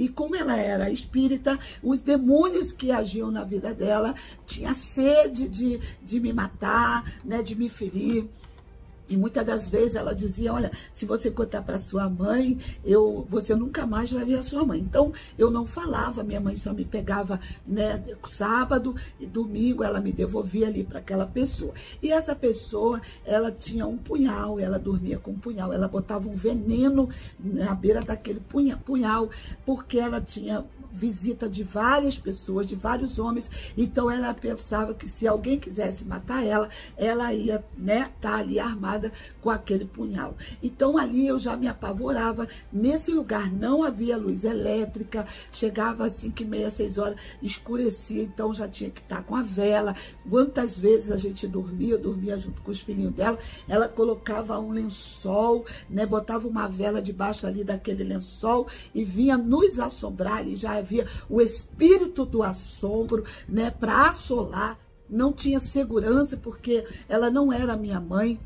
E como ela era espírita, os demônios que agiam na vida dela tinham sede de me matar, né, de me ferir. E muitas das vezes ela dizia, olha, se você contar para sua mãe, você nunca mais vai ver a sua mãe. Então, eu não falava, minha mãe só me pegava, né, sábado e domingo, ela me devolvia ali para aquela pessoa. E essa pessoa, ela tinha um punhal, ela dormia com um punhal, ela botava um veneno na beira daquele punhal, porque ela tinha visita de várias pessoas, de vários homens, então ela pensava que se alguém quisesse matar ela ia, né, tá ali armada com aquele punhal. Então ali eu já me apavorava. Nesse lugar não havia luz elétrica, chegava às 5h30, 6 horas, escurecia, então já tinha que estar com a vela. Quantas vezes a gente dormia, eu dormia junto com os filhinhos dela, ela colocava um lençol, né, botava uma vela debaixo ali daquele lençol e vinha nos assombrar, e já havia o espírito do assombro, né, para assolar. Não tinha segurança, porque ela não era minha mãe.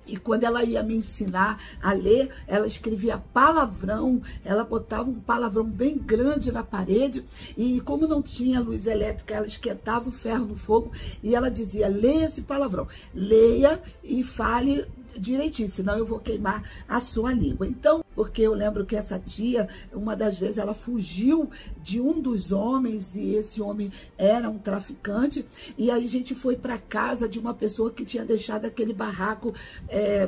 E quando ela ia me ensinar a ler, ela escrevia palavrão, ela botava um palavrão bem grande na parede, e como não tinha luz elétrica, ela esquentava o ferro no fogo, e ela dizia, leia esse palavrão, leia e fale direitinho, senão eu vou queimar a sua língua. Então, porque eu lembro que essa tia, uma das vezes, ela fugiu de um dos homens, e esse homem era um traficante, e aí a gente foi para casa de uma pessoa que tinha deixado aquele barraco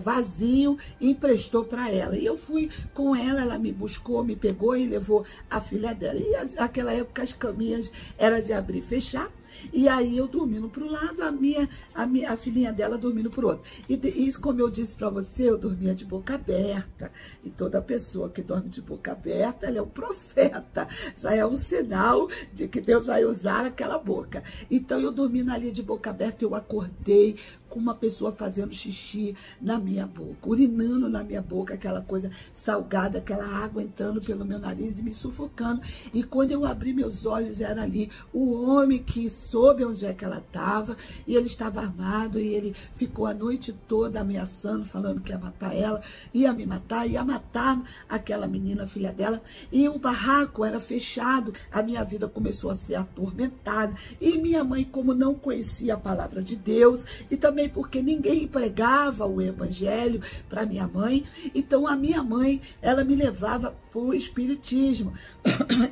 vazio e emprestou para ela. E eu fui com ela, ela me buscou, me pegou e levou a filha dela. E naquela época as caminhas eram de abrir e fechar. E aí eu dormindo para um lado, a filhinha dela dormindo para o outro. E isso, como eu disse para você, eu dormia de boca aberta. E toda pessoa que dorme de boca aberta, ela é um profeta. Já é um sinal de que Deus vai usar aquela boca. Então eu dormindo ali de boca aberta, eu acordei com uma pessoa fazendo xixi na minha boca, urinando na minha boca, aquela coisa salgada, aquela água entrando pelo meu nariz e me sufocando. E quando eu abri meus olhos, era ali o homem que soube onde é que ela estava, e ele estava armado, e ele ficou a noite toda ameaçando, falando que ia matar ela, ia me matar, ia matar aquela menina, filha dela. E o barraco era fechado, a minha vida começou a ser atormentada, e minha mãe, como não conhecia a palavra de Deus, e também porque ninguém pregava o evangelho para minha mãe, então a minha mãe, ela me levava para o espiritismo.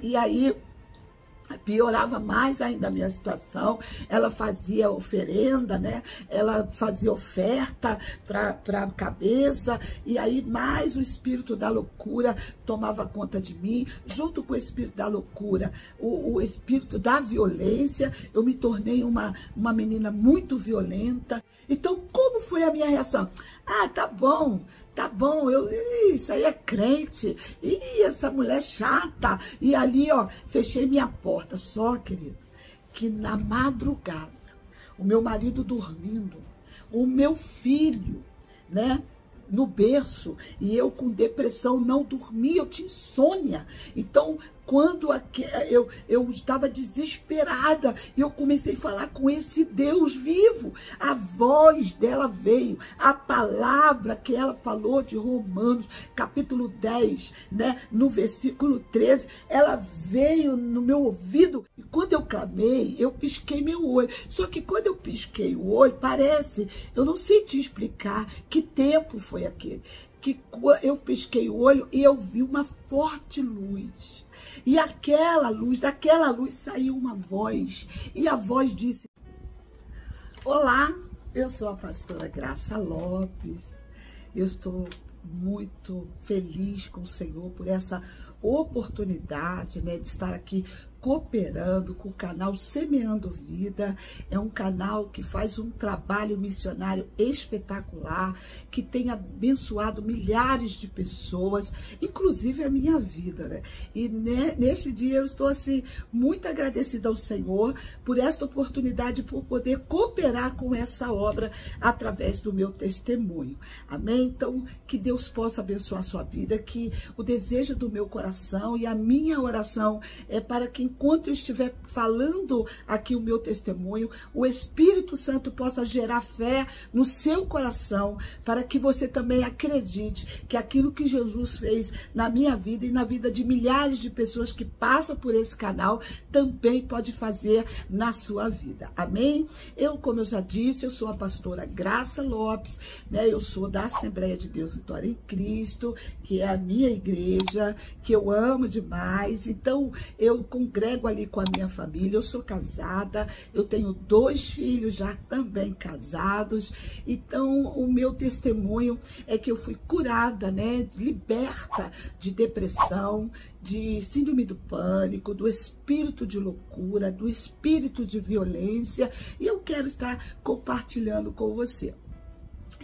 E aí piorava mais ainda a minha situação. Ela fazia oferenda, né? Ela fazia oferta para a cabeça, e aí mais o espírito da loucura tomava conta de mim. Junto com o espírito da loucura, o espírito da violência, eu me tornei uma menina muito violenta. Então, como foi a minha reação? Ah, tá bom, isso aí é crente, e essa mulher chata. E ali, ó, fechei minha porta. Só, querido, que na madrugada, o meu marido dormindo, o meu filho, né, no berço, e eu com depressão, não dormia, eu tinha insônia. Então, quando eu estava desesperada, eu comecei a falar com esse Deus vivo. A voz dela veio, a palavra que ela falou de Romanos, capítulo 10, né, no versículo 13, ela veio no meu ouvido. E quando eu clamei, eu pisquei meu olho. Só que quando eu pisquei o olho, parece, eu não sei te explicar que tempo foi aquele, que eu pisquei o olho e eu vi uma forte luz. E daquela luz saiu uma voz. E a voz disse: olá, eu sou a pastora Graça Lopes. Eu estou muito feliz com o Senhor por essa oportunidade, né, de estar aqui cooperando com o canal Semeando Vida. É um canal que faz um trabalho missionário espetacular, que tem abençoado milhares de pessoas, inclusive a minha vida, né? E neste dia eu estou assim muito agradecida ao Senhor por esta oportunidade, por poder cooperar com essa obra através do meu testemunho. Amém? Então, que Deus possa abençoar a sua vida, que o desejo do meu coração e a minha oração é para que em enquanto eu estiver falando aqui o meu testemunho, o Espírito Santo possa gerar fé no seu coração, para que você também acredite que aquilo que Jesus fez na minha vida e na vida de milhares de pessoas que passam por esse canal, também pode fazer na sua vida. Amém? Como eu já disse, eu sou a pastora Graça Lopes, né? Eu sou da Assembleia de Deus Vitória em Cristo, que é a minha igreja, que eu amo demais. Então, eu congrego ali com a minha família. Eu sou casada, eu tenho 2 filhos já também casados. Então, o meu testemunho é que eu fui curada, né? Liberta de depressão, de síndrome do pânico, do espírito de loucura, do espírito de violência, e eu quero estar compartilhando com você.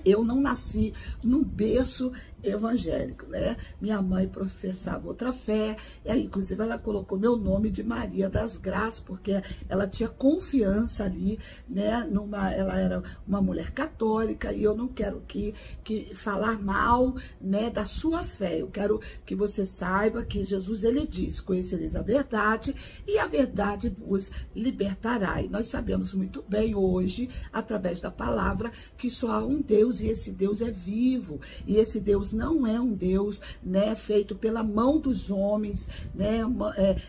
Eu não nasci num berço evangélico, né? Minha mãe professava outra fé, e aí, inclusive, ela colocou meu nome de Maria das Graças, porque ela tinha confiança ali, né? Ela era uma mulher católica, e eu não quero que falar mal, né, da sua fé. Eu quero que você saiba que Jesus, ele diz: conhecereis a verdade, e a verdade vos libertará. E nós sabemos muito bem hoje, através da palavra, que só há um Deus, e esse Deus é vivo, e esse Deus não é um Deus, né, feito pela mão dos homens, né,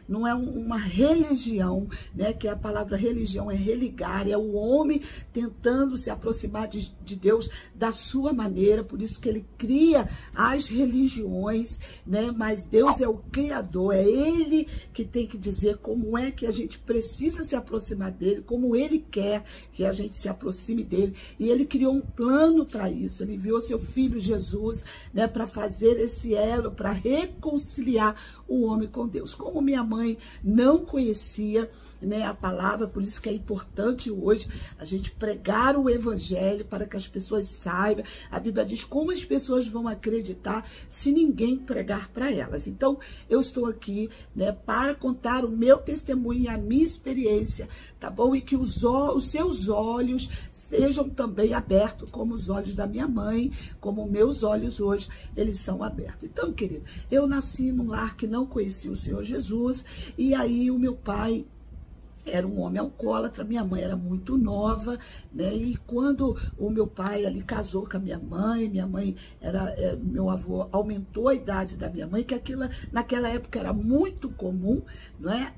não é uma religião, né, que a palavra religião é religar, é o homem tentando se aproximar de Deus da sua maneira, por isso que ele cria as religiões, né, mas Deus é o Criador, é ele que tem que dizer como é que a gente precisa se aproximar dele, como ele quer que a gente se aproxime dele, e ele criou um plano para isso. Ele enviou seu filho Jesus, né, para fazer esse elo, para reconciliar o homem com Deus. Como minha mãe não conhecia, né, a palavra, por isso que é importante hoje a gente pregar o evangelho para que as pessoas saibam. A Bíblia diz como as pessoas vão acreditar se ninguém pregar para elas. Então, eu estou aqui, né, para contar o meu testemunho e a minha experiência, tá bom? E que os seus olhos sejam também abertos, como os olhos da minha mãe, como meus olhos hoje, eles são abertos. Então, querido, eu nasci num lar que não conhecia o Senhor Jesus, e aí o meu pai era um homem alcoólatra, minha mãe era muito nova, né? E quando o meu pai ali casou com a minha mãe meu avô aumentou a idade da minha mãe, que naquela época era muito comum, não é?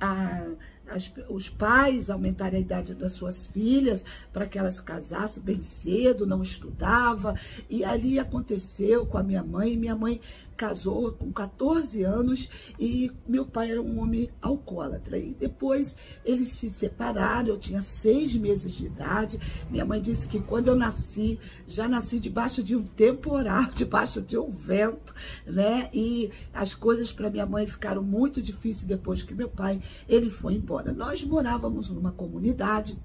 Os pais aumentarem a idade das suas filhas para que elas casassem bem cedo, não estudava, e ali aconteceu com a minha mãe casou com 14 anos e meu pai era um homem alcoólatra, e depois eles se separaram, eu tinha 6 meses de idade, minha mãe disse que quando eu nasci, já nasci debaixo de um temporal, debaixo de um vento, né, e as coisas para minha mãe ficaram muito difíceis depois que meu pai, ele foi embora. Nós morávamos numa comunidade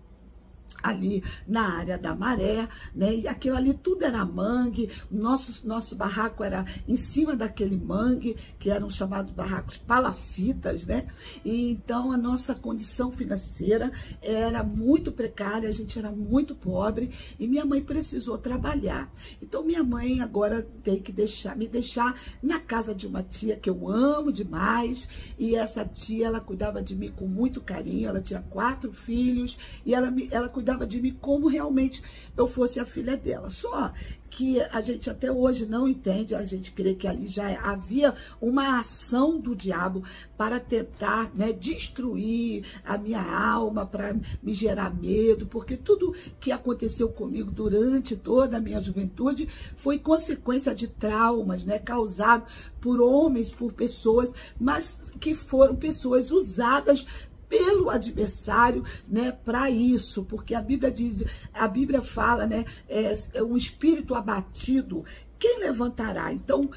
ali na área da Maré, né? E aquilo ali tudo era mangue, nosso barraco era em cima daquele mangue, que eram chamados barracos palafitas, né? E então a nossa condição financeira era muito precária, a gente era muito pobre, e minha mãe precisou trabalhar. Então minha mãe agora tem que me deixar na casa de uma tia que eu amo demais, e essa tia, ela cuidava de mim com muito carinho, ela tinha 4 filhos, e ela cuidava de mim como realmente eu fosse a filha dela. Só que a gente até hoje não entende, a gente crê que ali já havia uma ação do diabo para tentar, né, destruir a minha alma, para me gerar medo, porque tudo que aconteceu comigo durante toda a minha juventude foi consequência de traumas, né, causados por homens, por pessoas, mas que foram pessoas usadas pelo adversário, né, para isso, porque a Bíblia fala, né, um espírito abatido, quem levantará? Então,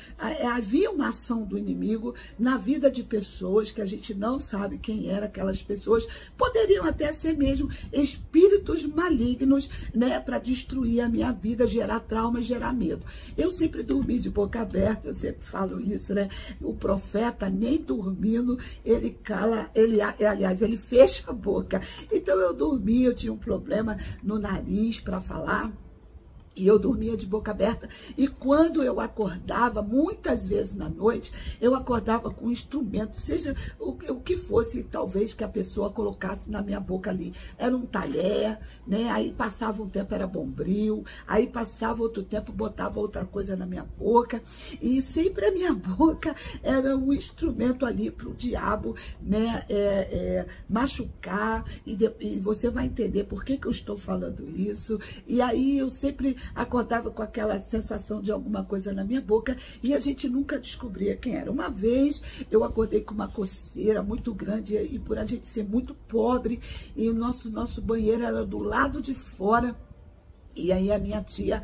havia uma ação do inimigo na vida de pessoas que a gente não sabe quem eram aquelas pessoas, poderiam até ser mesmo espíritos malignos, né, para destruir a minha vida, gerar trauma, gerar medo. Eu sempre dormi de boca aberta, eu sempre falo isso, né? O profeta, nem dormindo, ele fecha a boca. Então, eu dormi, eu tinha um problema no nariz para falar. E eu dormia de boca aberta. E quando eu acordava, muitas vezes na noite, eu acordava com um instrumento, seja o que fosse, talvez, que a pessoa colocasse na minha boca ali. Era um talher, né? Aí passava um tempo, era bombril. Aí passava outro tempo, botava outra coisa na minha boca. E sempre a minha boca era um instrumento ali para o diabo, né? Machucar. E você vai entender por que eu estou falando isso. E aí eu sempre acordava com aquela sensação de alguma coisa na minha boca e a gente nunca descobria quem era. Uma vez eu acordei com uma coceira muito grande e por a gente ser muito pobre e o nosso banheiro era do lado de fora. E aí a minha tia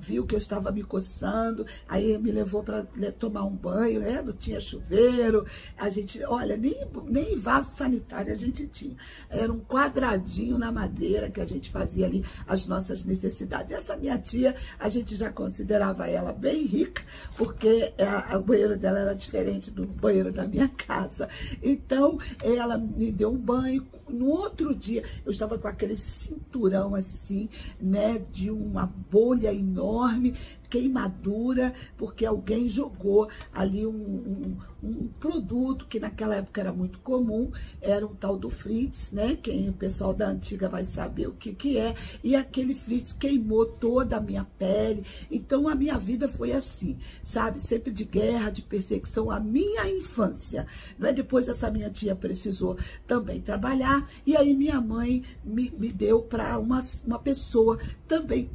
viu que eu estava me coçando, aí me levou para tomar um banho, né? Não tinha chuveiro, a gente, olha, nem vaso sanitário a gente tinha. Era um quadradinho na madeira que a gente fazia ali as nossas necessidades. Essa minha tia, a gente já considerava ela bem rica, porque o banheiro dela era diferente do banheiro da minha casa. Então, ela me deu um banho. No outro dia, eu estava com aquele cinturão assim, né, de uma bolha enorme, queimadura, porque alguém jogou ali um produto que naquela época era muito comum, era um tal do Fritz, né? O pessoal da antiga vai saber o que é, e aquele Fritz queimou toda a minha pele. Então a minha vida foi assim, sabe? Sempre de guerra, de perseguição, a minha infância, né? Depois essa minha tia precisou também trabalhar, e aí minha mãe me deu para uma pessoa também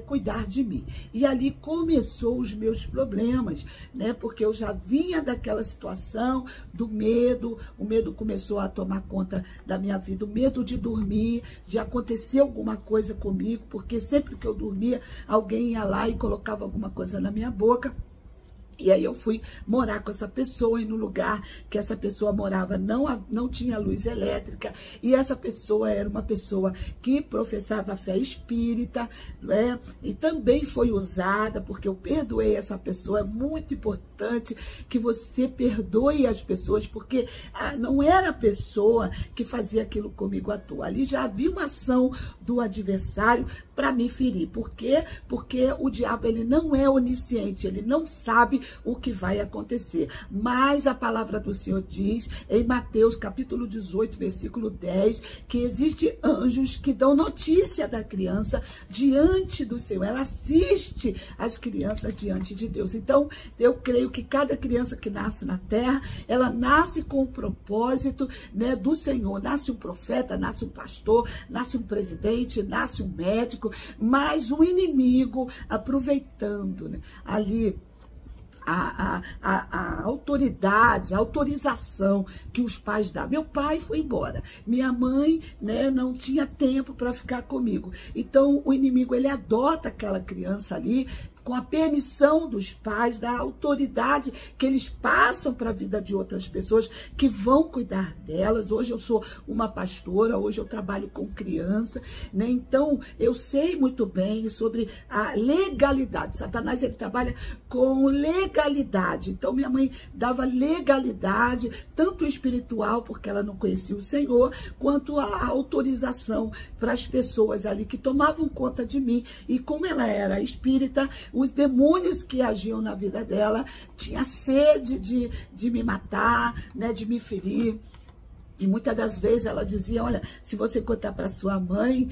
cuidar de mim. E ali começou os meus problemas, né? Porque eu já vinha daquela situação do medo, o medo começou a tomar conta da minha vida, o medo de dormir, de acontecer alguma coisa comigo, porque sempre que eu dormia, alguém ia lá e colocava alguma coisa na minha boca. E aí eu fui morar com essa pessoa, e no lugar que essa pessoa morava não tinha luz elétrica, e essa pessoa era uma pessoa que professava a fé espírita, né? E também foi usada, porque eu perdoei essa pessoa. É muito importante que você perdoe as pessoas, porque não era a pessoa que fazia aquilo comigo à toa. Ali já havia uma ação do adversário para me ferir. Por quê? Porque o diabo, ele não é onisciente, ele não sabe o que vai acontecer. Mas a palavra do Senhor diz, em Mateus capítulo 18, versículo 10, que existe anjos que dão notícia da criança diante do Senhor. Ela assiste as crianças diante de Deus. Então, eu creio que cada criança que nasce na terra, ela nasce com o propósito, né, do Senhor. Nasce um profeta, nasce um pastor, nasce um presidente, nasce um médico, mas o inimigo, aproveitando, né, ali a autoridade, a autorização que os pais dão. Meu pai foi embora, minha mãe, né, não tinha tempo para ficar comigo. Então o inimigo, ele adota aquela criança ali com a permissão dos pais, da autoridade que eles passam para a vida de outras pessoas que vão cuidar delas. Hoje eu sou uma pastora, hoje eu trabalho com criança, né? Então eu sei muito bem sobre a legalidade. Satanás, ele trabalha com legalidade. Então minha mãe dava legalidade, tanto espiritual, porque ela não conhecia o Senhor, quanto a autorização para as pessoas ali que tomavam conta de mim. E como ela era espírita, os demônios que agiam na vida dela tinham sede de me matar, né, de me ferir. E muitas das vezes ela dizia, olha, se você contar para sua mãe,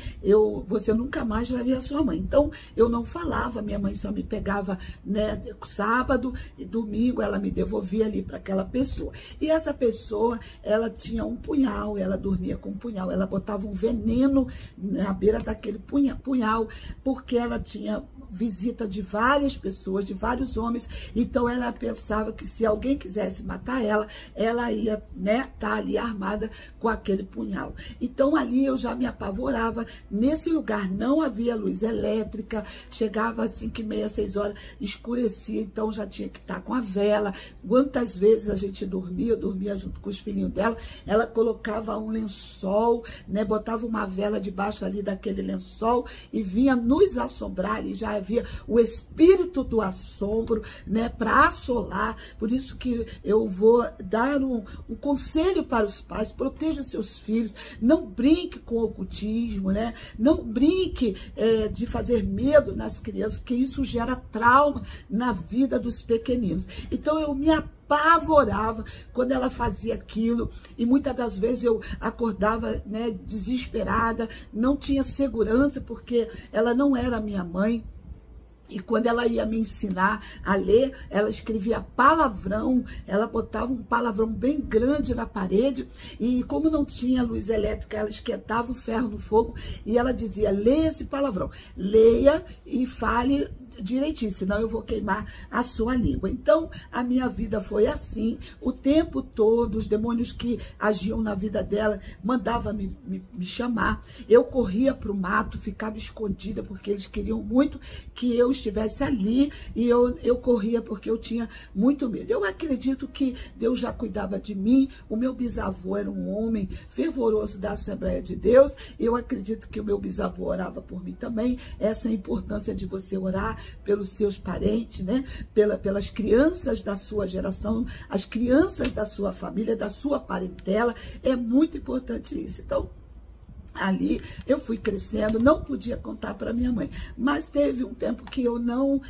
você nunca mais vai ver a sua mãe. Então, eu não falava, minha mãe só me pegava, né, sábado e domingo, ela me devolvia ali para aquela pessoa. E essa pessoa, ela tinha um punhal, ela dormia com um punhal, ela botava um veneno na beira daquele punhal, porque ela tinha visita de várias pessoas, de vários homens. Então, ela pensava que se alguém quisesse matar ela ia, né, tá ali armada com aquele punhal. Então ali eu já me apavorava. Nesse lugar não havia luz elétrica, chegava às 5h30, 6 horas, escurecia, então já tinha que estar com a vela. Quantas vezes a gente dormia, eu dormia junto com os filhinhos dela, ela colocava um lençol, né, botava uma vela debaixo ali daquele lençol e vinha nos assombrar, e já havia o espírito do assombro, né, para assolar. Por isso que eu vou dar um conselho para os pais, mas proteja os seus filhos. Não brinque com o ocultismo, né? Não brinque de fazer medo nas crianças, porque isso gera trauma na vida dos pequeninos. Então eu me apavorava quando ela fazia aquilo, e muitas das vezes eu acordava, né, desesperada, não tinha segurança, porque ela não era minha mãe. E quando ela ia me ensinar a ler, ela escrevia palavrão, ela botava um palavrão bem grande na parede, e como não tinha luz elétrica, ela esquentava o ferro no fogo, e ela dizia: leia esse palavrão, leia e fale direitinho, senão eu vou queimar a sua língua. Então, a minha vida foi assim, o tempo todo. Os demônios que agiam na vida dela mandavam me chamar. Eu corria para o mato, ficava escondida, porque eles queriam muito que eu estivesse ali, e eu corria porque eu tinha muito medo. Eu acredito que Deus já cuidava de mim. O meu bisavô era um homem fervoroso da Assembleia de Deus. Eu acredito que o meu bisavô orava por mim também. Essa é a importância de você orar pelos seus parentes, né? Pelas crianças da sua geração, as crianças da sua família, da sua parentela. É muito importante isso. Então, ali eu fui crescendo, não podia contar para minha mãe, mas teve um tempo que eu não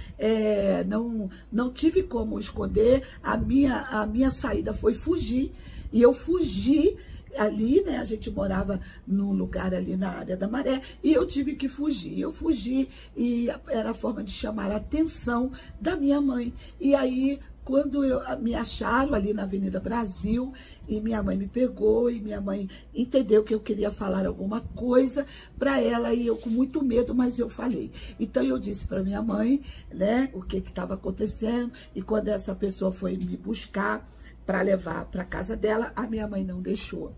tive como esconder. A minha saída foi fugir, e eu fugi. Ali, né, a gente morava num lugar ali na área da Maré, e eu tive que fugir. Eu fugi, e era a forma de chamar a atenção da minha mãe. E aí, quando me acharam ali na Avenida Brasil, e minha mãe me pegou, e minha mãe entendeu que eu queria falar alguma coisa para ela, e eu com muito medo, mas eu falei. Então eu disse para minha mãe, né, o que estava acontecendo, e quando essa pessoa foi me buscar para levar para casa dela, a minha mãe não deixou.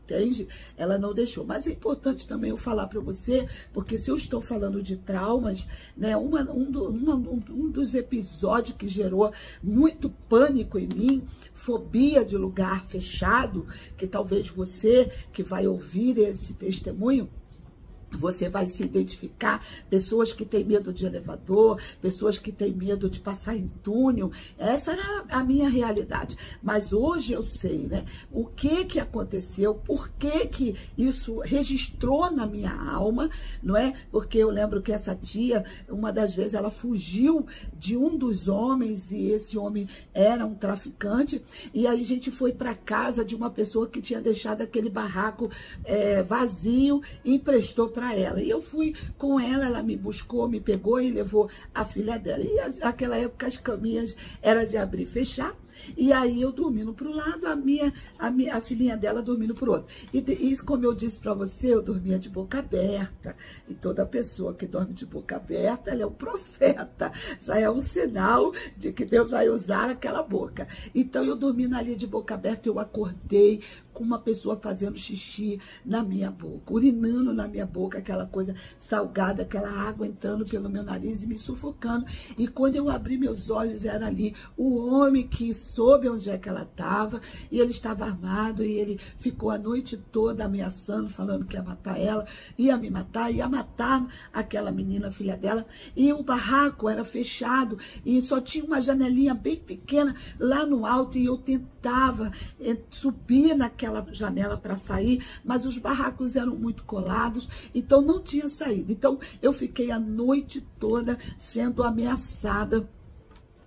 Entende? Ela não deixou. Mas é importante também eu falar para você, porque se eu estou falando de traumas, né, um dos episódios que gerou muito pânico em mim, fobia de lugar fechado, que talvez você que vai ouvir esse testemunho, você vai se identificar. Pessoas que têm medo de elevador, pessoas que têm medo de passar em túnel. Essa era a minha realidade. Mas hoje eu sei, né, o que aconteceu, por que isso registrou na minha alma, não é? Porque eu lembro que essa tia, uma das vezes, ela fugiu de um dos homens, e esse homem era um traficante, e aí a gente foi para casa de uma pessoa que tinha deixado aquele barraco vazio e emprestou para ela. E eu fui com ela, ela me buscou, me pegou e levou a filha dela. E naquela época as caminhas eram de abrir e fechar. E aí eu dormindo para um lado, a filhinha dela dormindo para o outro. E isso, como eu disse para você, eu dormia de boca aberta. E toda pessoa que dorme de boca aberta, ela é um profeta. Já é um sinal de que Deus vai usar aquela boca. Então eu dormindo ali de boca aberta, eu acordei com uma pessoa fazendo xixi na minha boca, urinando na minha boca, aquela coisa salgada, aquela água entrando pelo meu nariz e me sufocando. E quando eu abri meus olhos, era ali o homem que soube onde é que ela estava, e ele estava armado, e ele ficou a noite toda ameaçando, falando que ia matar ela, ia me matar, ia matar aquela menina, filha dela. E o barraco era fechado, e só tinha uma janelinha bem pequena lá no alto, e eu tentava subir naquela janela para sair, mas os barracos eram muito colados, então não tinha saída. Então eu fiquei a noite toda sendo ameaçada,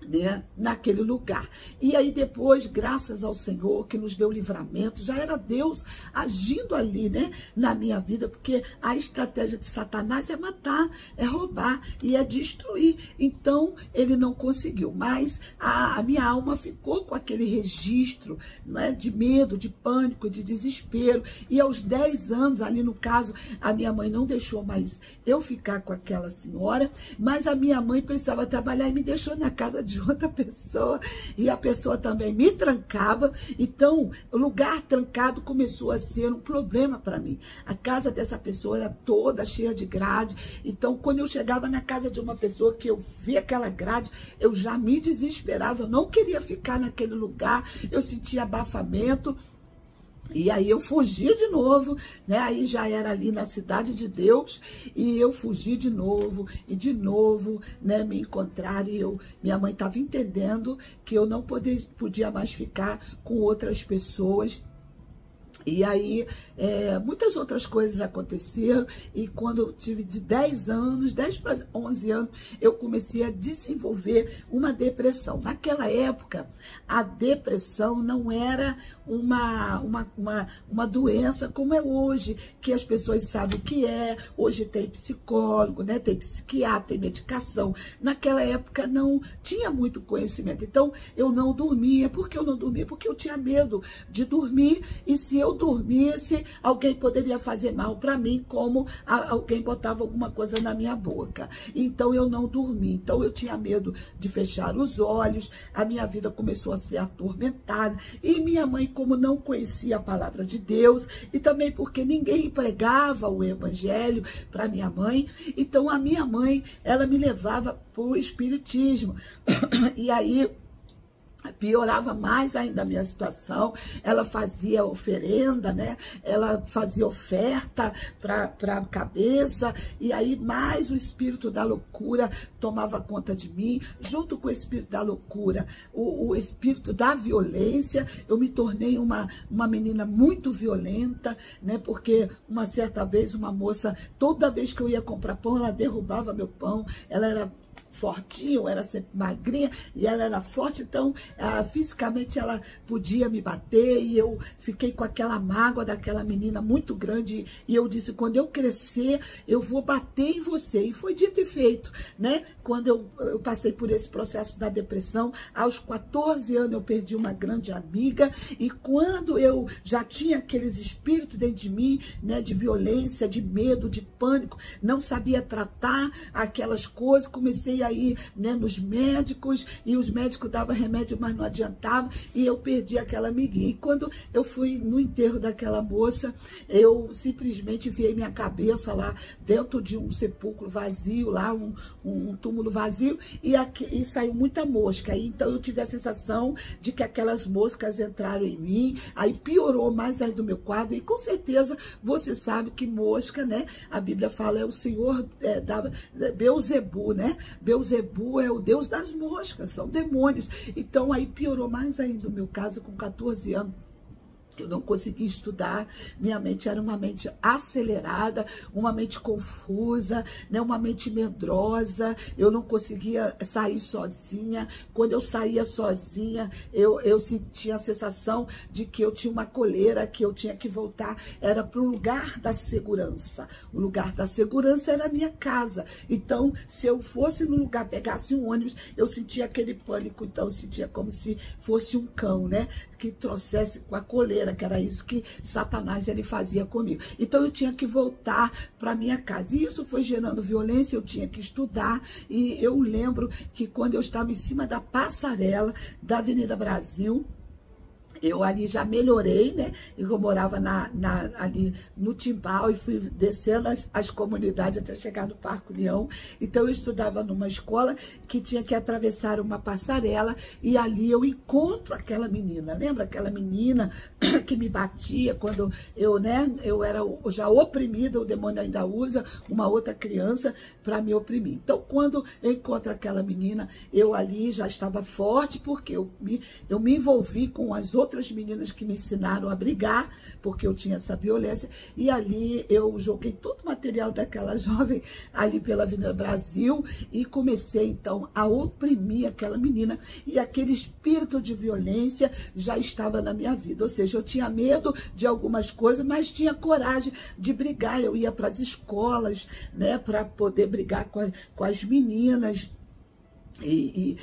né, naquele lugar. E aí depois, graças ao Senhor que nos deu livramento, já era Deus agindo ali, né, na minha vida, porque a estratégia de Satanás é matar, é roubar e é destruir. Então ele não conseguiu, mas a minha alma ficou com aquele registro, né, de medo, de pânico, de desespero. E aos 10 anos, ali no caso, a minha mãe não deixou mais eu ficar com aquela senhora, mas a minha mãe precisava trabalhar e me deixou na casa de outra pessoa, e a pessoa também me trancava. Então o lugar trancado começou a ser um problema para mim. A casa dessa pessoa era toda cheia de grade, então quando eu chegava na casa de uma pessoa que eu via aquela grade, eu já me desesperava, eu não queria ficar naquele lugar, eu sentia abafamento. E aí eu fugi de novo, né? Aí já era ali na Cidade de Deus, e eu fugi de novo, né? Me encontraram, e minha mãe estava entendendo que eu não podia mais ficar com outras pessoas E aí, muitas outras coisas aconteceram, e quando eu tive de 10 anos, 10 para 11 anos, eu comecei a desenvolver uma depressão. Naquela época, a depressão não era uma doença como é hoje, que as pessoas sabem o que é. Hoje tem psicólogo, né? Tem psiquiatra, tem medicação. Naquela época não tinha muito conhecimento. Então, eu não dormia. Por que eu não dormia? Porque eu tinha medo de dormir, e se eu dormisse, alguém poderia fazer mal para mim, como alguém botava alguma coisa na minha boca. Então eu não dormi. Então eu tinha medo de fechar os olhos, a minha vida começou a ser atormentada, e minha mãe, como não conhecia a palavra de Deus, e também porque ninguém pregava o evangelho para minha mãe, então a minha mãe, ela me levava para o espiritismo. E aí piorava mais ainda a minha situação. Ela fazia oferenda, né? Ela fazia oferta para a cabeça, e aí mais o espírito da loucura tomava conta de mim. Junto com o espírito da loucura, o espírito da violência, eu me tornei uma menina muito violenta, né? Porque uma certa vez, uma moça, toda vez que eu ia comprar pão, ela derrubava meu pão. Ela era fortinha, eu era sempre magrinha, e ela era forte, então fisicamente ela podia me bater, e eu fiquei com aquela mágoa daquela menina muito grande, e eu disse: quando eu crescer, eu vou bater em você. E foi dito e feito, né? Quando eu passei por esse processo da depressão, aos 14 anos eu perdi uma grande amiga, e quando eu já tinha aqueles espíritos dentro de mim, né, de violência, de medo, de pânico, não sabia tratar aquelas coisas, comecei a ir, né, nos médicos, e os médicos davam remédio, mas não adiantava, e eu perdi aquela amiguinha. E quando eu fui no enterro daquela moça, eu simplesmente enfiei minha cabeça lá dentro de um sepulcro vazio, lá um túmulo vazio, e saiu muita mosca. Aí, então eu tive a sensação de que aquelas moscas entraram em mim, aí piorou mais ainda o meu quadro. E com certeza você sabe que mosca, né, a Bíblia fala, é o Senhor da Beelzebu, né? Beelzebu é o Deus das moscas, são demônios. Então aí piorou mais ainda o meu caso. Com 14 anos, eu não conseguia estudar, minha mente era uma mente acelerada, uma mente confusa, né, uma mente medrosa, eu não conseguia sair sozinha. Quando eu saía sozinha, eu sentia a sensação de que eu tinha uma coleira, que eu tinha que voltar, era para o lugar da segurança. O lugar da segurança era a minha casa. Então, se eu fosse no lugar, pegasse um ônibus, eu sentia aquele pânico, então eu sentia como se fosse um cão, né, que trouxesse com a coleira, que era isso que Satanás ele fazia comigo. Então eu tinha que voltar para minha casa, e isso foi gerando violência. Eu tinha que estudar, e eu lembro que quando eu estava em cima da passarela da Avenida Brasil, eu ali já melhorei, né? Eu morava ali no Timbal, e fui descendo as comunidades até chegar no Parque União. Então eu estudava numa escola que tinha que atravessar uma passarela, e ali eu encontro aquela menina. Lembra aquela menina que me batia quando eu era já oprimida? O demônio ainda usa uma outra criança para me oprimir. Então, quando eu encontro aquela menina, eu ali já estava forte, porque eu me envolvi com as outras meninas que me ensinaram a brigar, porque eu tinha essa violência, e ali eu joguei todo o material daquela jovem ali pela Avenida Brasil, e comecei então a oprimir aquela menina, e aquele espírito de violência já estava na minha vida. Ou seja, eu tinha medo de algumas coisas, mas tinha coragem de brigar. Eu ia para as escolas, né, para poder brigar com as meninas, e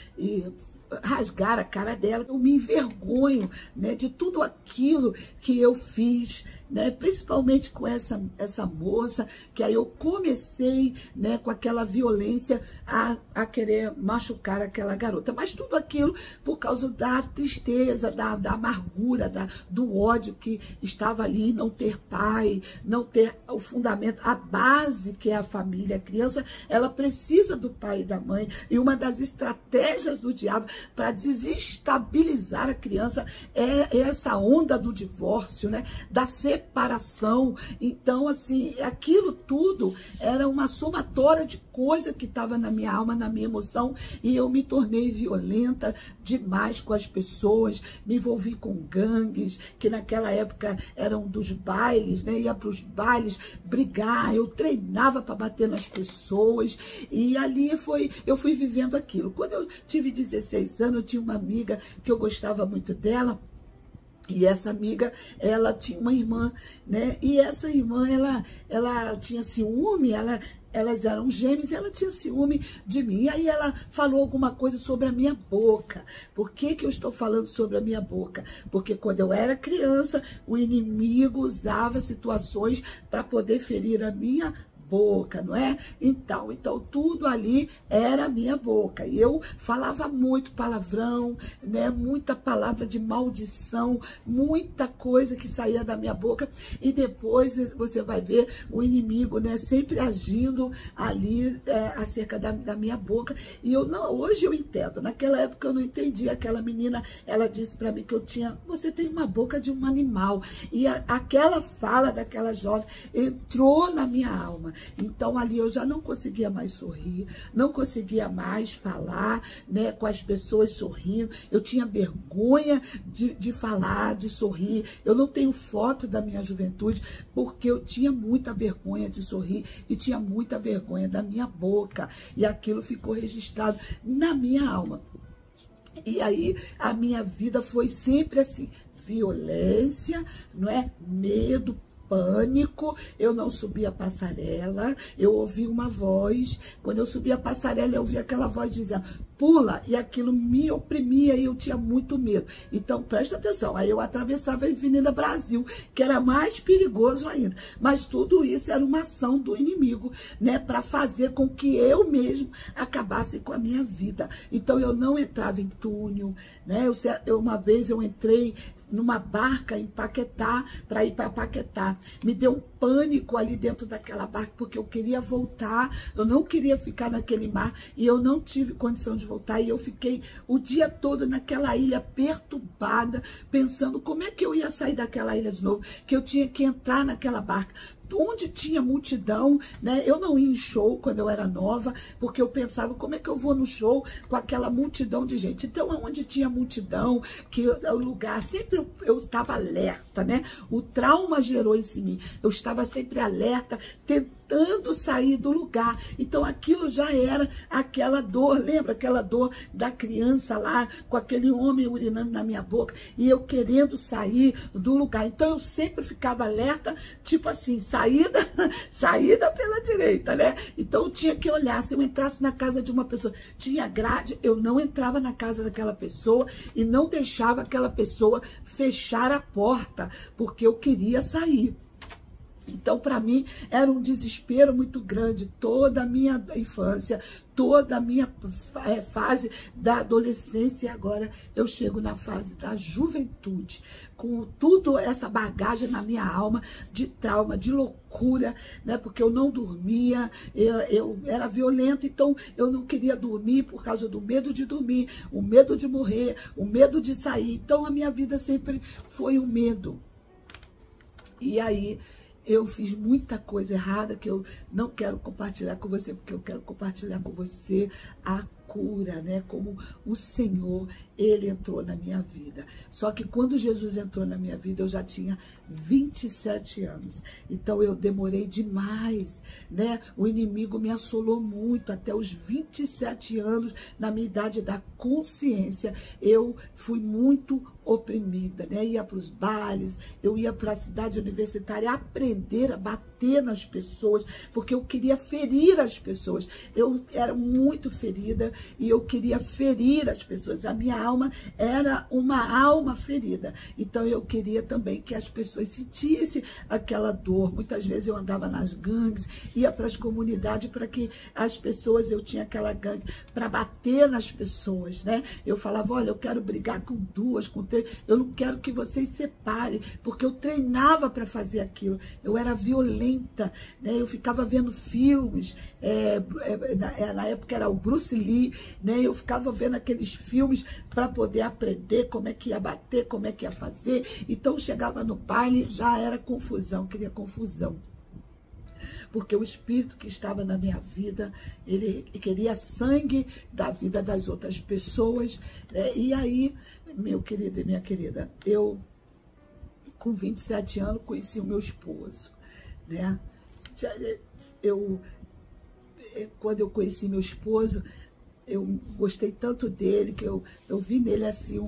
rasgar a cara dela. Eu me envergonho, né, de tudo aquilo que eu fiz, né, principalmente com essa moça, que aí eu comecei, né, com aquela violência a querer machucar aquela garota. Mas tudo aquilo por causa da tristeza, da amargura, do ódio que estava ali, não ter pai, não ter o fundamento, a base que é a família. A criança, ela precisa do pai e da mãe, e uma das estratégias do diabo para desestabilizar a criança, é essa onda do divórcio, né? Da separação. Então, assim, aquilo tudo era uma somatória de coisa que estava na minha alma, na minha emoção, e eu me tornei violenta demais com as pessoas, me envolvi com gangues, que naquela época eram dos bailes, né? Ia para os bailes brigar, eu treinava para bater nas pessoas, e ali eu fui vivendo aquilo. Quando eu tive 16 anos, eu tinha uma amiga que eu gostava muito dela. E essa amiga, ela tinha uma irmã, né? E essa irmã, ela tinha ciúme, elas eram gêmeas, e ela tinha ciúme de mim. E aí ela falou alguma coisa sobre a minha boca. Por que que eu estou falando sobre a minha boca? Porque quando eu era criança, o inimigo usava situações para poder ferir a minha boca, não é? Então tudo ali era a minha boca. E eu falava muito palavrão, né? Muita palavra de maldição, muita coisa que saía da minha boca. E depois você vai ver o inimigo, né? Sempre agindo ali acerca da minha boca. E hoje eu entendo. Naquela época eu não entendi. Aquela menina, ela disse para mim que você tem uma boca de um animal. E aquela fala daquela jovem entrou na minha alma. Então ali eu já não conseguia mais sorrir, não conseguia mais falar, né, com as pessoas sorrindo. Eu tinha vergonha de falar, de sorrir. Eu não tenho foto da minha juventude porque eu tinha muita vergonha de sorrir e tinha muita vergonha da minha boca. E aquilo ficou registrado na minha alma. E aí a minha vida foi sempre assim, violência, não é? Medo, pânico. Eu não subia a passarela, eu ouvi uma voz. Quando eu subia a passarela, eu ouvia aquela voz dizendo, pula, e aquilo me oprimia e eu tinha muito medo. Então, presta atenção, aí eu atravessava a Avenida Brasil, que era mais perigoso ainda. Mas tudo isso era uma ação do inimigo, né, para fazer com que eu mesmo acabasse com a minha vida. Então, eu não entrava em túnel, né? Uma vez eu entrei numa barca em Paquetá, para ir para Paquetá. Me deu um pânico ali dentro daquela barca, porque eu queria voltar, eu não queria ficar naquele mar, e eu não tive condição de voltar, e eu fiquei o dia todo naquela ilha perturbada, pensando como é que eu ia sair daquela ilha de novo, que eu tinha que entrar naquela barca. Onde tinha multidão, né? Eu não ia em show quando eu era nova, porque eu pensava, como é que eu vou no show com aquela multidão de gente? Então, onde tinha multidão, que o lugar, sempre eu estava alerta, né? O trauma gerou isso em mim. Eu estava sempre alerta, tentando sair do lugar. Então, aquilo já era aquela dor, lembra? Aquela dor da criança lá, com aquele homem urinando na minha boca, e eu querendo sair do lugar. Então, eu sempre ficava alerta, tipo assim, saída pela direita, né? Então, eu tinha que olhar, se eu entrasse na casa de uma pessoa, tinha grade, eu não entrava na casa daquela pessoa e não deixava aquela pessoa fechar a porta, porque eu queria sair. Então, para mim, era um desespero muito grande, toda a minha infância, toda a minha fase da adolescência, e agora eu chego na fase da juventude, com tudo essa bagagem na minha alma, de trauma, de loucura, né? Porque eu não dormia, eu era violenta, então eu não queria dormir por causa do medo de dormir, o medo de morrer, o medo de sair. Então, a minha vida sempre foi um medo. E aí, eu fiz muita coisa errada que eu não quero compartilhar com você, porque eu quero compartilhar com você a cura, né? Como o Senhor, Ele entrou na minha vida. Só que quando Jesus entrou na minha vida, eu já tinha 27 anos. Então, eu demorei demais, né? O inimigo me assolou muito. Até os 27 anos, na minha idade da consciência, eu fui muito oprimida, né? Ia para os bailes, eu ia para a cidade universitária aprender a bater nas pessoas, porque eu queria ferir as pessoas. Eu era muito ferida e eu queria ferir as pessoas. A minha alma era uma alma ferida. Então, eu queria também que as pessoas sentissem aquela dor. Muitas vezes eu andava nas gangues, ia para as comunidades para que as pessoas, eu tinha aquela gangue para bater nas pessoas, né? Eu falava, olha, eu quero brigar com 2, com 3, eu não quero que vocês separem, porque eu treinava para fazer aquilo, eu era violenta, né? Eu ficava vendo filmes, na época era o Bruce Lee, né? Eu ficava vendo aqueles filmes para poder aprender como é que ia bater, como é que ia fazer. Então chegava no baile, já era confusão, queria confusão. Porque o espírito que estava na minha vida, ele queria sangue da vida das outras pessoas, né? E aí, meu querido e minha querida, eu, com 27 anos, conheci o meu esposo, né? Quando eu conheci meu esposo, eu gostei tanto dele, que eu vi nele assim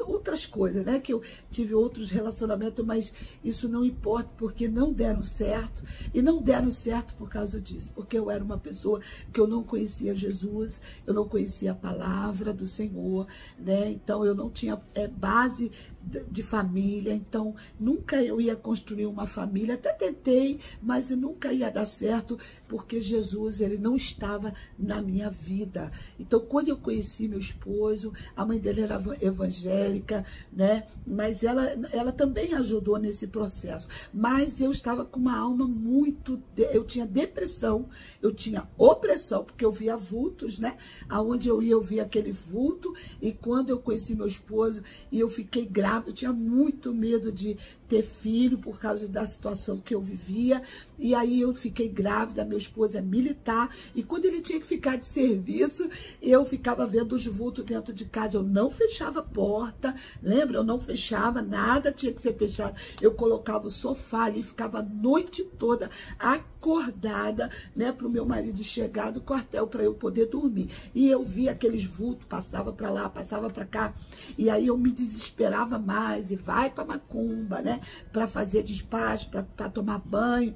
outras coisas, né? Que eu tive outros relacionamentos, mas isso não importa, porque não deram certo. E não deram certo por causa disso, porque eu era uma pessoa que eu não conhecia Jesus, eu não conhecia a palavra do Senhor, né? Então eu não tinha base de família, então nunca eu ia construir uma família. Até tentei, mas nunca ia dar certo, porque Jesus, ele não estava na minha vida. Então, quando eu conheci meu esposo, a mãe dele era evangélica, né? Mas ela também ajudou nesse processo. Mas eu estava com uma alma eu tinha depressão, eu tinha opressão, porque eu via vultos, né? Aonde eu ia, eu via aquele vulto. E quando eu conheci meu esposo e eu fiquei grávida, eu tinha muito medo de ter filho por causa da situação que eu vivia. E aí eu fiquei grávida, meu esposo é militar, e quando ele tinha que ficar de serviço, eu ficava vendo os vultos dentro de casa. Eu não fechava a porta, lembra? Eu não fechava, nada tinha que ser fechado. Eu colocava o sofá ali, ficava a noite toda acordada, né, para o meu marido chegar do quartel para eu poder dormir. E eu via aqueles vultos, passava para lá, passava para cá, e aí eu me desesperava mais, e vai para macumba, né, para fazer despacho, para tomar banho.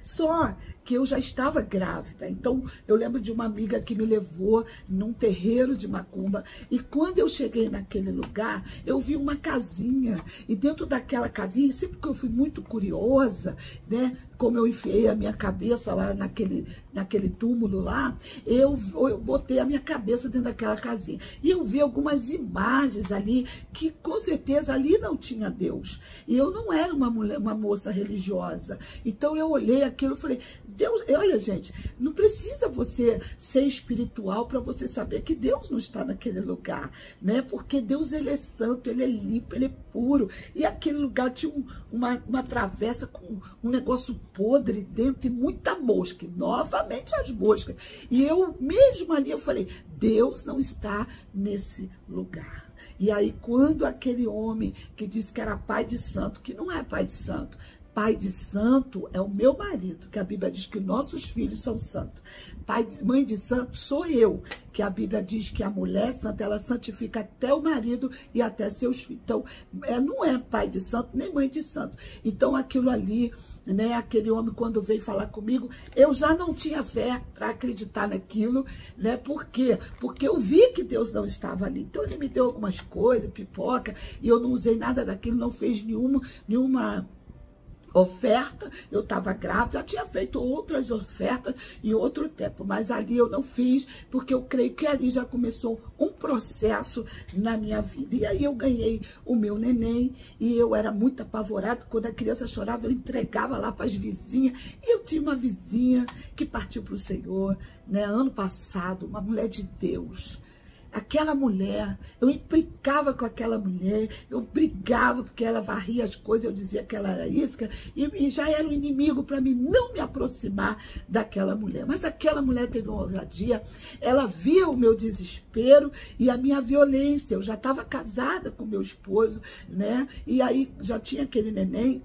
Só que eu já estava grávida, então eu lembro de uma amiga que me levou num terreiro de macumba, e quando eu cheguei naquele lugar, eu vi uma casinha, e dentro daquela casinha, sempre que eu fui muito curiosa, né, como eu enfiei a minha cabeça lá naquele túmulo lá, eu botei a minha cabeça dentro daquela casinha, e eu vi algumas imagens ali, que com certeza ali não tinha Deus, e eu não era uma moça religiosa. Então eu olhei aquilo e falei, Deus, olha gente, não precisa você ser espiritual para você saber que Deus não está naquele lugar, né? Porque Deus, ele é santo, ele é limpo, ele é puro. E aquele lugar tinha uma travessa com um negócio podre dentro e muita mosca. E novamente as moscas. E eu mesmo ali, eu falei, Deus não está nesse lugar. E aí quando aquele homem que disse que era pai de santo, que não é pai de santo, pai de santo é o meu marido, que a Bíblia diz que nossos filhos são santos. Mãe de santo sou eu, que a Bíblia diz que a mulher santa, ela santifica até o marido e até seus filhos. Então, não é pai de santo, nem mãe de santo. Então, aquilo ali, né, aquele homem, quando veio falar comigo, eu já não tinha fé para acreditar naquilo, né? Por quê? Porque eu vi que Deus não estava ali. Então, ele me deu algumas coisas, pipoca, e eu não usei nada daquilo, não fez nenhuma oferta. Eu estava grávida, já tinha feito outras ofertas em outro tempo, mas ali eu não fiz, porque eu creio que ali já começou um processo na minha vida. E aí eu ganhei o meu neném, e eu era muito apavorada. Quando a criança chorava, eu entregava lá para as vizinhas, e eu tinha uma vizinha que partiu para o Senhor, né, ano passado, uma mulher de Deus. Aquela mulher, eu implicava com aquela mulher, eu brigava porque ela varria as coisas, eu dizia que ela era isca, e já era um inimigo para mim não me aproximar daquela mulher. Mas aquela mulher teve uma ousadia, ela via o meu desespero e a minha violência. Eu já estava casada com meu esposo, né? E aí já tinha aquele neném,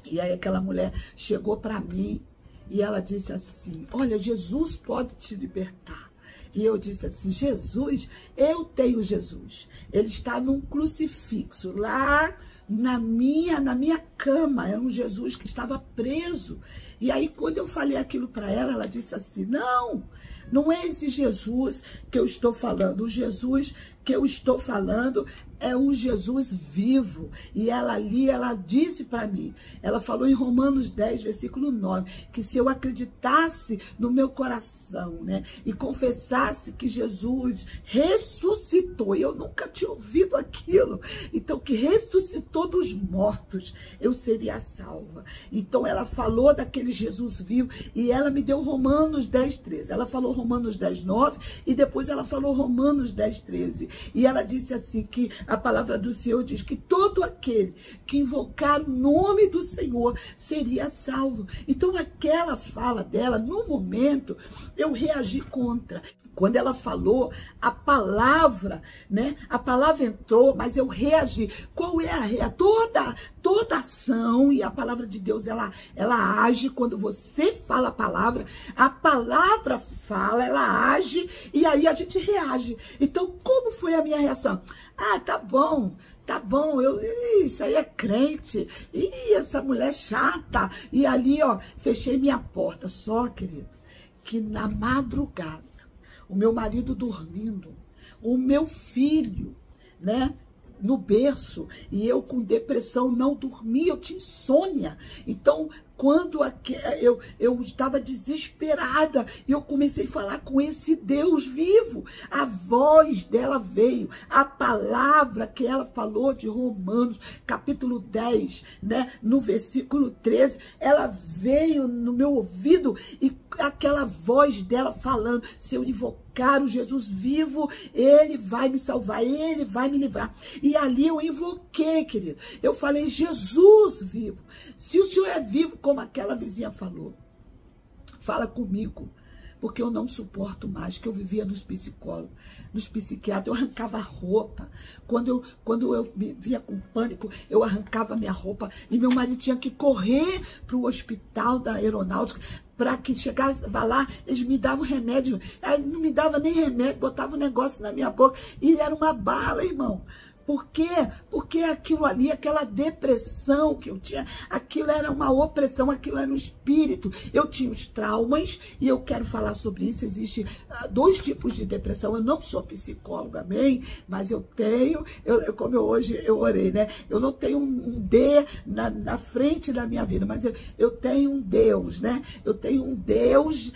e aí aquela mulher chegou para mim e ela disse assim, olha, Jesus pode te libertar. E eu disse assim, Jesus, eu tenho Jesus. Ele está num crucifixo lá na minha cama, era um Jesus que estava preso. E aí, quando eu falei aquilo para ela, ela disse assim, não é esse Jesus que eu estou falando. O Jesus que eu estou falando é um Jesus vivo. E ela disse para mim, ela falou em Romanos 10, versículo 9, que se eu acreditasse no meu coração, né, e confessasse que Jesus ressuscitou, eu nunca tinha ouvido aquilo, então que ressuscitou dos mortos, eu seria salva. Então ela falou daquele Jesus vivo e ela me deu Romanos 10, 13. Ela falou Romanos 10, 9 e depois ela falou Romanos 10, 13. E ela disse assim que a palavra do Senhor diz que todo aquele que invocar o nome do Senhor seria salvo. Então aquela fala dela, no momento, eu reagi contra. Quando ela falou a palavra, né? A palavra entrou, mas eu reagi. Qual é a toda ação, e a palavra de Deus, ela age quando você fala a palavra fala, ela age, e aí a gente reage. Então, como foi a minha reação? Tá bom, isso aí é crente, essa mulher chata. E ali, ó, fechei minha porta. Só, querido, que na madrugada, o meu marido dormindo, o meu filho, né, no berço, e eu com depressão, não dormia, eu tinha insônia. Então, quando eu estava desesperada, e eu comecei a falar com esse Deus vivo, a voz dela veio, a palavra que ela falou de Romanos, capítulo 10, né, no versículo 13, ela veio no meu ouvido, e aquela voz dela falando, se eu invocar o Jesus vivo, ele vai me salvar, ele vai me livrar. E ali eu invoquei, querido, eu falei, Jesus vivo, se o Senhor é vivo, como aquela vizinha falou, fala comigo, porque eu não suporto mais, que eu vivia nos psicólogos, nos psiquiatras, eu arrancava a roupa, quando eu me via com pânico, eu arrancava minha roupa, e meu marido tinha que correr para o hospital da aeronáutica, para que chegasse lá, eles me davam remédio, aí não me dava nem remédio, botava um negócio na minha boca, e era uma bala, irmão. Por quê? Porque aquilo ali, aquela depressão que eu tinha, aquilo era uma opressão, aquilo era um espírito. Eu tinha os traumas, e eu quero falar sobre isso. Existem dois tipos de depressão. Eu não sou psicóloga, amém? Mas eu tenho, como hoje eu orei, né? Eu não tenho um D na frente da minha vida, mas eu tenho um Deus, né? Eu tenho um Deus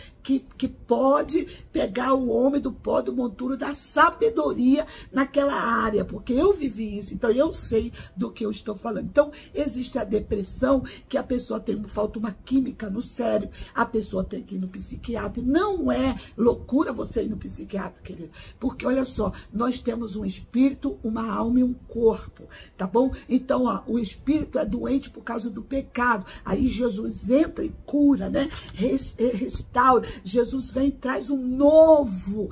que pode pegar o homem do pó do monturo da sabedoria naquela área, porque eu vivi isso, então eu sei do que eu estou falando. Então, existe a depressão, que a pessoa falta uma química no cérebro, a pessoa tem que ir no psiquiatra. Não é loucura você ir no psiquiatra, querido, porque olha só, nós temos um espírito, uma alma e um corpo, tá bom? Então, ó, o espírito é doente por causa do pecado, aí Jesus entra e cura, né? Restaura. Jesus vem e traz um novo,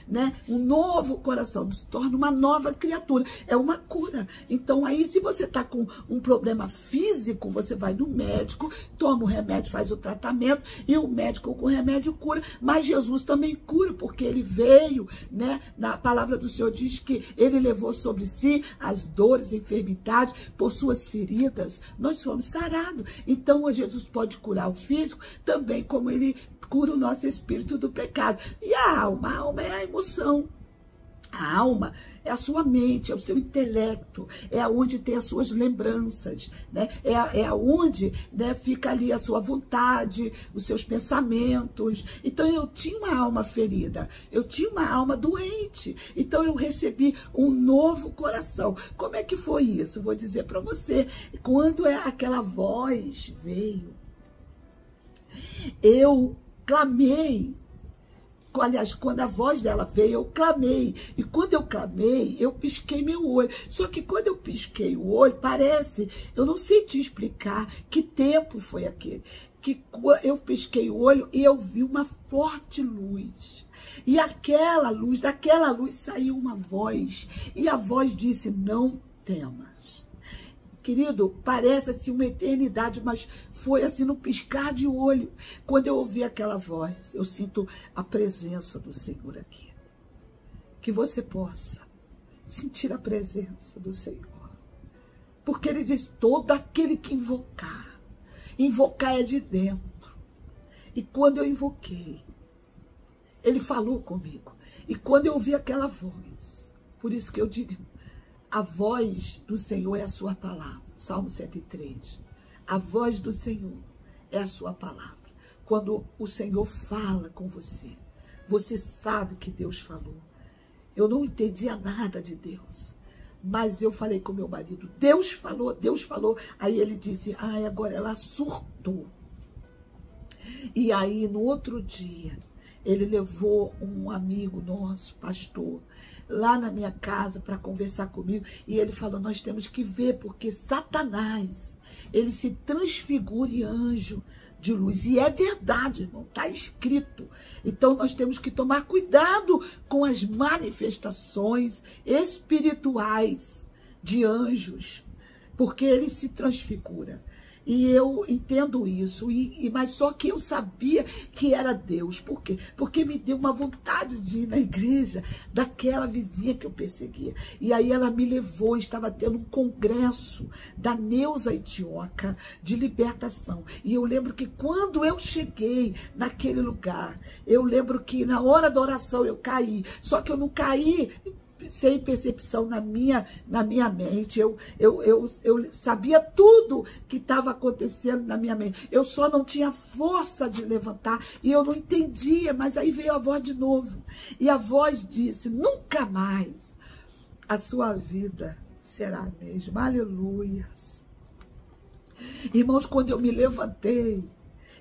né? Um novo coração, se torna uma nova criatura, é uma cura. Então aí, se você tá com um problema físico, você vai no médico, toma o remédio, faz o tratamento, e o médico com o remédio cura, mas Jesus também cura, porque ele veio, né? Na palavra do Senhor diz que ele levou sobre si as dores e enfermidades, por suas feridas nós fomos sarados. Então Jesus pode curar o físico também, como ele cura o nosso espírito do pecado. E a alma é a emoção. A alma é a sua mente, é o seu intelecto, é onde tem as suas lembranças, né? É onde, né, fica ali a sua vontade, os seus pensamentos. Então eu tinha uma alma ferida, eu tinha uma alma doente, então eu recebi um novo coração. Como é que foi isso? Vou dizer para você, quando aquela voz veio, eu clamei. Aliás, quando a voz dela veio, eu clamei. E quando eu clamei, eu pisquei meu olho. Só que quando eu pisquei o olho, parece, eu não sei te explicar que tempo foi aquele, que eu pisquei o olho e eu vi uma forte luz. E daquela luz saiu uma voz. E a voz disse, não temas. Querido, parece assim uma eternidade, mas foi assim no piscar de olho. Quando eu ouvi aquela voz, eu sinto a presença do Senhor aqui. Que você possa sentir a presença do Senhor. Porque ele diz, todo aquele que invocar. Invocar é de dentro. E quando eu invoquei, ele falou comigo. E quando eu ouvi aquela voz, por isso que eu digo, a voz do Senhor é a sua palavra. Salmo 103. A voz do Senhor é a sua palavra. Quando o Senhor fala com você, você sabe que Deus falou. Eu não entendia nada de Deus, mas eu falei com meu marido, Deus falou, Deus falou. Aí ele disse, ai, agora ela surtou. E aí, no outro dia, ele levou um amigo nosso, pastor, lá na minha casa para conversar comigo. E ele falou, nós temos que ver, porque Satanás, ele se transfigura em anjo de luz. E é verdade, irmão, está escrito. Então, nós temos que tomar cuidado com as manifestações espirituais de anjos, porque ele se transfigura. E eu entendo isso, mas só que eu sabia que era Deus. Por quê? Porque me deu uma vontade de ir na igreja daquela vizinha que eu perseguia. E aí ela me levou, estava tendo um congresso da Neuza Itioca de libertação. E eu lembro que quando eu cheguei naquele lugar, eu lembro que na hora da oração eu caí. Só que eu não caí sem percepção na minha mente. Eu sabia tudo que estava acontecendo na minha mente. Eu só não tinha força de levantar e eu não entendia, mas aí veio a voz de novo. E a voz disse, nunca mais a sua vida será a mesma. Aleluias. Irmãos, quando eu me levantei,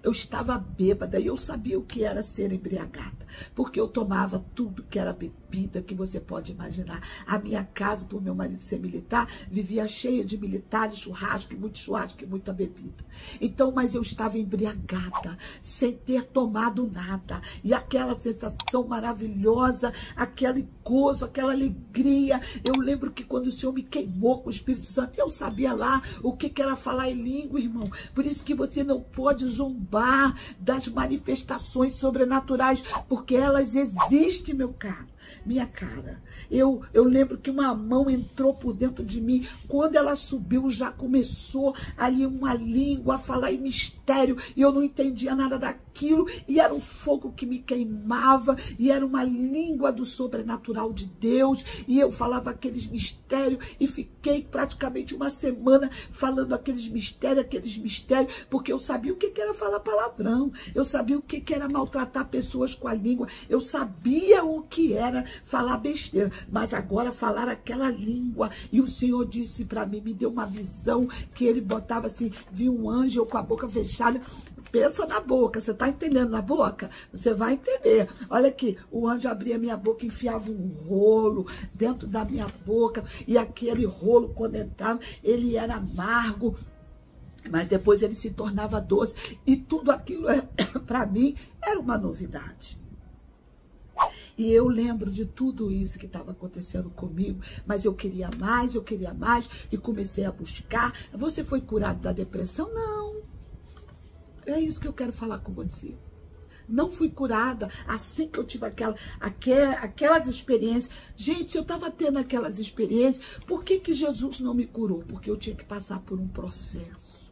eu estava bêbada e eu sabia o que era ser embriagada, porque eu tomava tudo que era bebida que você pode imaginar. A minha casa, por meu marido ser militar, vivia cheia de militares, churrasco e muita bebida. Então, mas eu estava embriagada, sem ter tomado nada. E aquela sensação maravilhosa, aquele gozo, aquela alegria. Eu lembro que quando o Senhor me queimou com o Espírito Santo, eu sabia lá o que era falar em língua, irmão. Por isso que você não pode zombar das manifestações sobrenaturais, porque elas existem, meu caro, minha cara. Eu lembro que uma mão entrou por dentro de mim, quando ela subiu já começou ali uma língua a falar em mistério, e eu não entendia nada daquilo, e era um fogo que me queimava, e era uma língua do sobrenatural de Deus, e eu falava aqueles mistérios, e fiquei praticamente uma semana falando aqueles mistérios, porque eu sabia o que era falar palavrão, eu sabia o que era maltratar pessoas com a língua, eu sabia o que era falar besteira, mas agora falar aquela língua. E o Senhor disse para mim, me deu uma visão que ele botava assim, vi um anjo eu com a boca fechada. Pensa na boca, você tá entendendo na boca? Você vai entender. Olha aqui, o anjo abria minha boca, enfiava um rolo dentro da minha boca, e aquele rolo, quando entrava, ele era amargo, mas depois ele se tornava doce, e tudo aquilo, para mim, era uma novidade. E eu lembro de tudo isso que estava acontecendo comigo, mas eu queria mais, e comecei a buscar. Você foi curado da depressão? Não. É isso que eu quero falar com você. Não fui curada assim que eu tive aquelas experiências. Gente, se eu estava tendo aquelas experiências, por que Jesus não me curou? Porque eu tinha que passar por um processo.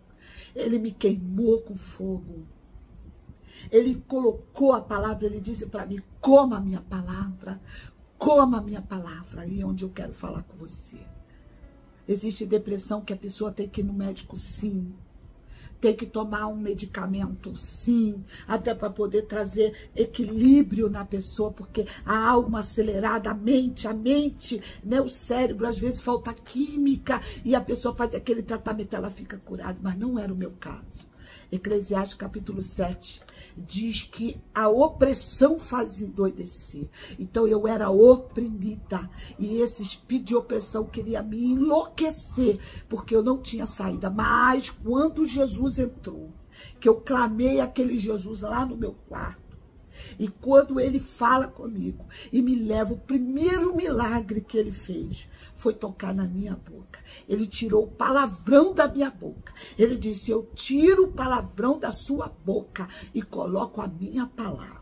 Ele me queimou com fogo. Ele colocou a palavra, ele disse para mim, coma a minha palavra, e onde eu quero falar com você. Existe depressão que a pessoa tem que ir no médico, sim. Tem que tomar um medicamento, sim, até para poder trazer equilíbrio na pessoa, porque a alma acelerada, a mente, né, o cérebro, às vezes falta química, e a pessoa faz aquele tratamento, ela fica curada, mas não era o meu caso. Eclesiastes capítulo 7 diz que a opressão faz endoidecer. Então eu era oprimida, e esse espírito de opressão queria me enlouquecer, porque eu não tinha saída. Mas quando Jesus entrou, que eu clamei aquele Jesus lá no meu quarto, e quando ele fala comigo e me leva, o primeiro milagre que ele fez foi tocar na minha boca. Ele tirou o palavrão da minha boca. Ele disse, eu tiro o palavrão da sua boca e coloco a minha palavra.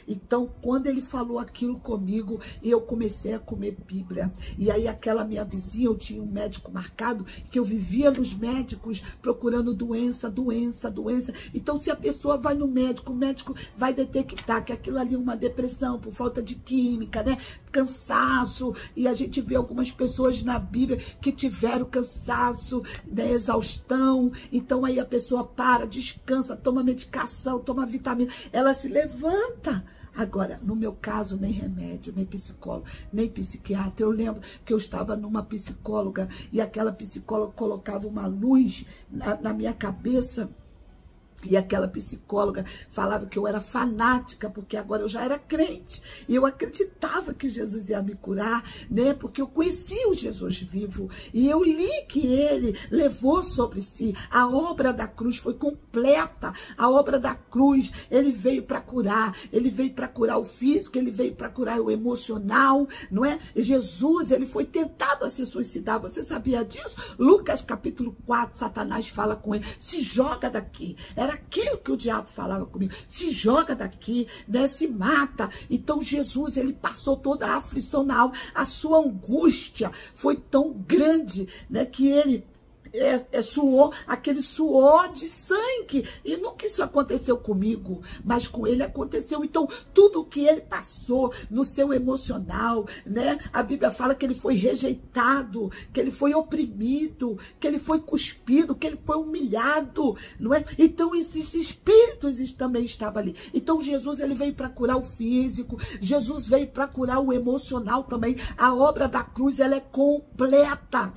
Então, quando ele falou aquilo comigo, eu comecei a comer Bíblia. E aí, aquela minha vizinha, eu tinha um médico marcado, que eu vivia nos médicos procurando doença, doença, doença. Então, se a pessoa vai no médico, o médico vai detectar que aquilo ali é uma depressão por falta de química, né? Cansaço. E a gente vê algumas pessoas na Bíblia que tiveram cansaço, né? Exaustão. Então, aí a pessoa para, descansa, toma medicação, toma vitamina, ela se levanta. Agora, no meu caso, nem remédio, nem psicólogo, nem psiquiatra. Eu lembro que eu estava numa psicóloga e aquela psicóloga colocava uma luz na minha cabeça. E aquela psicóloga falava que eu era fanática, porque agora eu já era crente. E eu acreditava que Jesus ia me curar, né? Porque eu conhecia o Jesus vivo. E eu li que ele levou sobre si. A obra da cruz foi completa. A obra da cruz, ele veio para curar. Ele veio para curar o físico, ele veio para curar o emocional, não é? E Jesus, ele foi tentado a se suicidar. Você sabia disso? Lucas capítulo 4, Satanás fala com ele, se joga daqui. Era aquilo que o diabo falava comigo, se joga daqui, né, se mata. Então Jesus, ele passou toda a aflição na alma, a sua angústia foi tão grande, né, que ele suou aquele suor de sangue. E nunca isso aconteceu comigo, mas com ele aconteceu. Então, tudo que ele passou no seu emocional, né? A Bíblia fala que ele foi rejeitado, que ele foi oprimido, que ele foi cuspido, que ele foi humilhado, não é? Então, esses espíritos também estavam ali. Então, Jesus, ele veio para curar o físico, Jesus veio para curar o emocional também. A obra da cruz, ela é completa.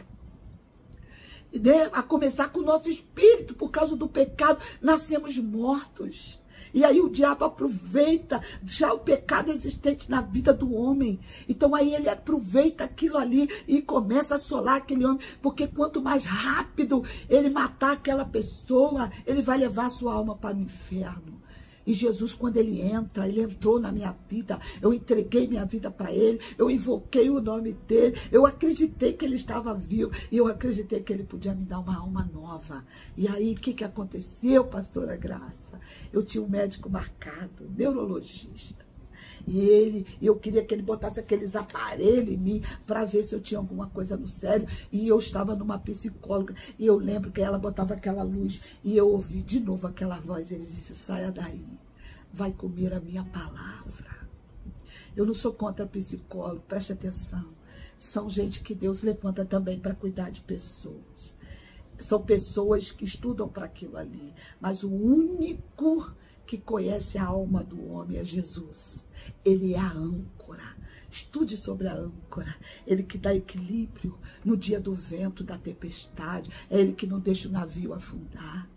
Né? A começar com o nosso espírito, por causa do pecado, nascemos mortos. E aí o diabo aproveita já o pecado existente na vida do homem. Então aí ele aproveita aquilo ali e começa a assolar aquele homem. Porque quanto mais rápido ele matar aquela pessoa, ele vai levar a sua alma para o inferno. E Jesus, quando ele entra, ele entrou na minha vida, eu entreguei minha vida para ele, eu invoquei o nome dele, eu acreditei que ele estava vivo, e eu acreditei que ele podia me dar uma alma nova. E aí, o que aconteceu, pastora Graça? Eu tinha um médico marcado, neurologista. E eu queria que ele botasse aqueles aparelhos em mim para ver se eu tinha alguma coisa no cérebro. E eu estava numa psicóloga e eu lembro que ela botava aquela luz e eu ouvi de novo aquela voz. Ele disse, saia daí, vai comer a minha palavra. Eu não sou contra psicólogo, preste atenção. São gente que Deus levanta também para cuidar de pessoas. São pessoas que estudam para aquilo ali. Mas o único que conhece a alma do homem é Jesus. Ele é a âncora. Estude sobre a âncora. Ele que dá equilíbrio no dia do vento, da tempestade. É ele que não deixa o navio afundar.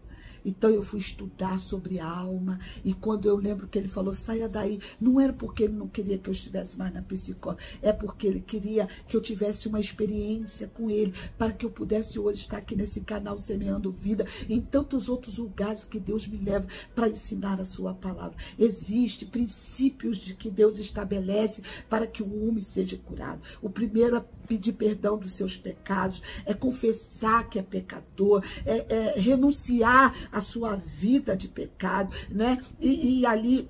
Então eu fui estudar sobre a alma, e quando eu lembro que ele falou, saia daí, não era porque ele não queria que eu estivesse mais na psicóloga, é porque ele queria que eu tivesse uma experiência com ele, para que eu pudesse hoje estar aqui nesse canal Semeando Vida, e em tantos outros lugares que Deus me leva para ensinar a sua palavra. Existem princípios de que Deus estabelece para que o homem seja curado. O primeiro é pedir perdão dos seus pecados, é confessar que é pecador, é renunciar a sua vida de pecado, né? E ali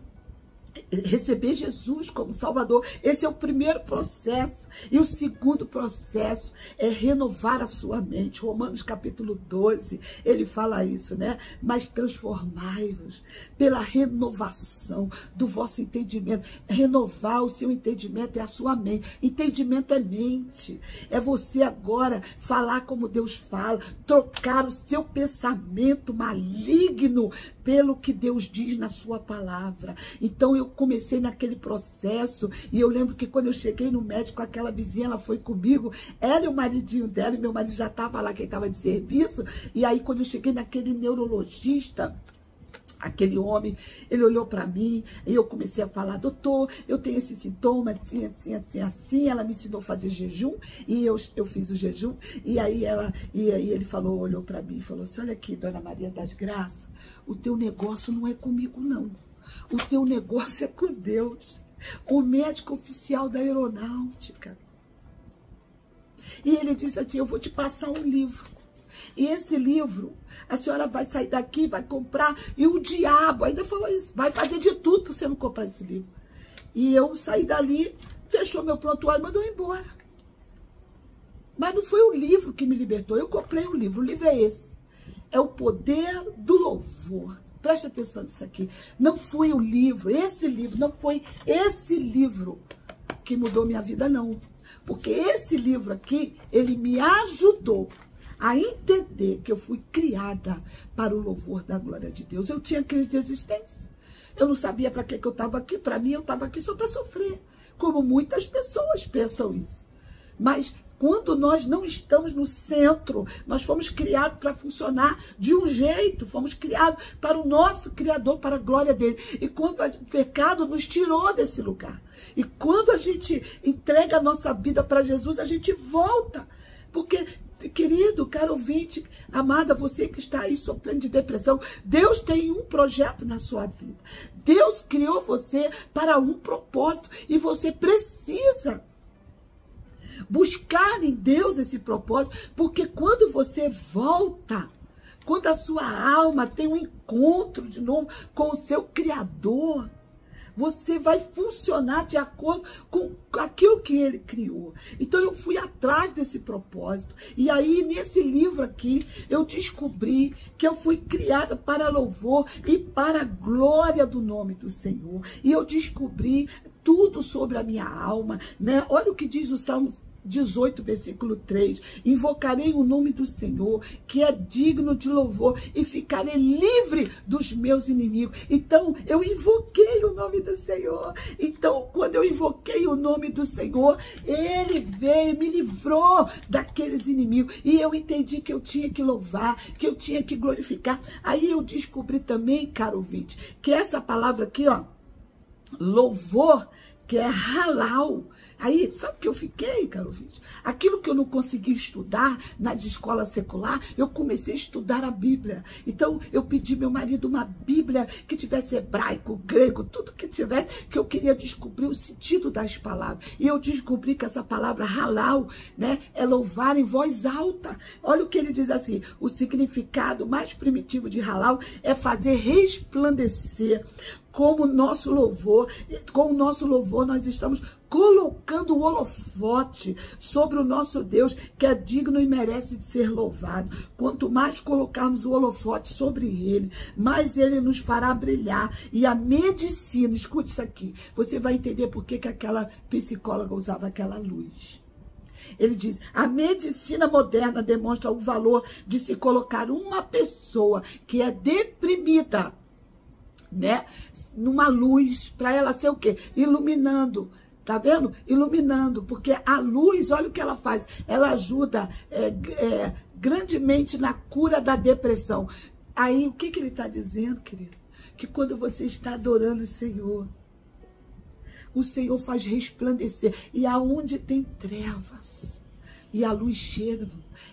receber Jesus como Salvador. Esse é o primeiro processo. E o segundo processo é renovar a sua mente. Romanos capítulo 12, ele fala isso, né? Mas transformai-vos pela renovação do vosso entendimento. Renovar o seu entendimento é a sua mente. Entendimento é mente. É você agora falar como Deus fala, trocar o seu pensamento maligno pelo que Deus diz na sua palavra. Então eu comecei naquele processo, e eu lembro que quando eu cheguei no médico, aquela vizinha, ela foi comigo, ela e o maridinho dela, e meu marido já estava lá, quem estava de serviço, e aí quando eu cheguei naquele neurologista, aquele homem, ele olhou para mim, e eu comecei a falar, doutor, eu tenho esse sintoma, assim, assim, assim, assim. Ela me ensinou a fazer jejum, e eu fiz o jejum, e aí ele falou, olhou para mim e falou assim, olha aqui, dona Maria das Graças, o teu negócio não é comigo, não. O teu negócio é com Deus, o médico oficial da aeronáutica. E ele disse assim, eu vou te passar um livro. E esse livro, a senhora vai sair daqui, vai comprar, e o diabo ainda falou isso, vai fazer de tudo para você não comprar esse livro. E eu saí dali, fechou meu prontuário e mandou embora. Mas não foi o livro que me libertou. Eu comprei o livro é esse. É o Poder do Louvor. Preste atenção nisso aqui. Não foi o livro, não foi esse livro que mudou minha vida, não. Porque esse livro aqui, ele me ajudou a entender que eu fui criada para o louvor da glória de Deus. Eu tinha crise de existência. Eu não sabia para que eu estava aqui. Para mim, eu estava aqui só para sofrer. Como muitas pessoas pensam isso. Mas quando nós não estamos no centro, nós fomos criados para funcionar de um jeito, fomos criados para o nosso Criador, para a glória dele. E quando o pecado nos tirou desse lugar, e quando a gente entrega a nossa vida para Jesus, a gente volta. Porque, querido, caro ouvinte, amada, você que está aí sofrendo de depressão, Deus tem um projeto na sua vida. Deus criou você para um propósito e você precisa buscar em Deus esse propósito, porque quando você volta, quando a sua alma tem um encontro de novo com o seu Criador, você vai funcionar de acordo com aquilo que ele criou. Então eu fui atrás desse propósito. E aí nesse livro aqui eu descobri que eu fui criada para louvor e para a glória do nome do Senhor. E eu descobri tudo sobre a minha alma, né? Olha o que diz o Salmo 18, versículo 3. Invocarei o nome do Senhor, que é digno de louvor, e ficarei livre dos meus inimigos. Então, eu invoquei o nome do Senhor. Então, quando eu invoquei o nome do Senhor, ele veio, me livrou daqueles inimigos. E eu entendi que eu tinha que louvar, que eu tinha que glorificar. Aí eu descobri também, caro ouvinte, que essa palavra aqui, ó, louvor, que é halal. Aí, sabe o que eu fiquei, caro ouvinte? Aquilo que eu não consegui estudar nas escolas seculares, eu comecei a estudar a Bíblia. Então, eu pedi meu marido uma Bíblia que tivesse hebraico, grego, tudo que tivesse, que eu queria descobrir o sentido das palavras. E eu descobri que essa palavra halal, né, é louvar em voz alta. Olha o que ele diz assim, o significado mais primitivo de halal é fazer resplandecer. Com o nosso louvor nós estamos colocando o holofote sobre o nosso Deus, que é digno e merece de ser louvado. Quanto mais colocarmos o holofote sobre ele, mais ele nos fará brilhar. E a medicina, escute isso aqui, você vai entender por que aquela psicóloga usava aquela luz. Ele diz, a medicina moderna demonstra o valor de se colocar uma pessoa que é deprimida, né, numa luz, para ela ser o quê? Iluminando. Tá vendo? Iluminando, porque a luz, olha o que ela faz, ela ajuda grandemente na cura da depressão. Aí, o que ele está dizendo, querido? Que quando você está adorando o Senhor faz resplandecer, e aonde tem trevas, e a luz chega,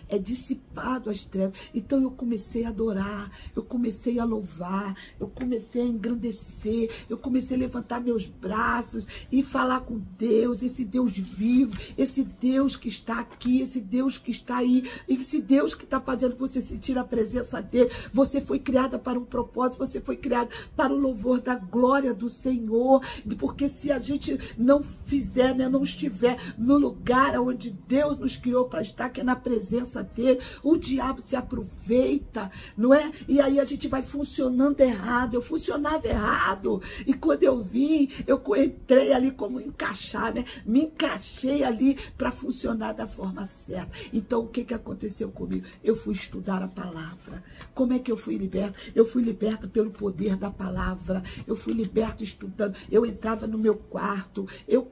é dissipado as trevas. Então eu comecei a adorar, eu comecei a louvar, eu comecei a engrandecer, eu comecei a levantar meus braços e falar com Deus, esse Deus vivo, esse Deus que está aqui, esse Deus que está aí, esse Deus que está fazendo você sentir a presença dele. Você foi criada para um propósito, você foi criada para o louvor da glória do Senhor, porque se a gente não fizer, né, não estiver no lugar onde Deus nos criou para estar, que é na presença dele, o diabo se aproveita, não é? E aí a gente vai funcionando errado. Eu funcionava errado, e quando eu vim, eu entrei ali como encaixar, né? Me encaixei ali para funcionar da forma certa. Então o que aconteceu comigo? Eu fui estudar a palavra. Como é que eu fui liberta? Eu fui liberta pelo poder da palavra. Eu fui liberta estudando. Eu entrava no meu quarto, eu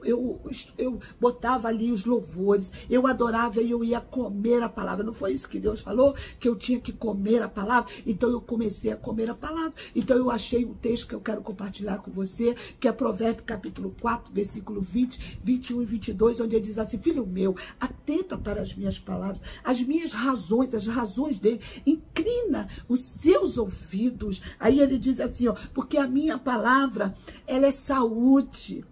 botava ali os louvores, eu adorava e eu ia comer a palavra. Não foi isso que Deus falou? Que eu tinha que comer a palavra? Então eu comecei a comer a palavra. Então eu achei um texto que eu quero compartilhar com você, que é Provérbios capítulo 4, versículo 20, 21 e 22, onde ele diz assim, filho meu, atenta para as minhas palavras, as minhas razões, as razões dele, inclina os seus ouvidos. Aí ele diz assim, ó, porque a minha palavra, ela é saúde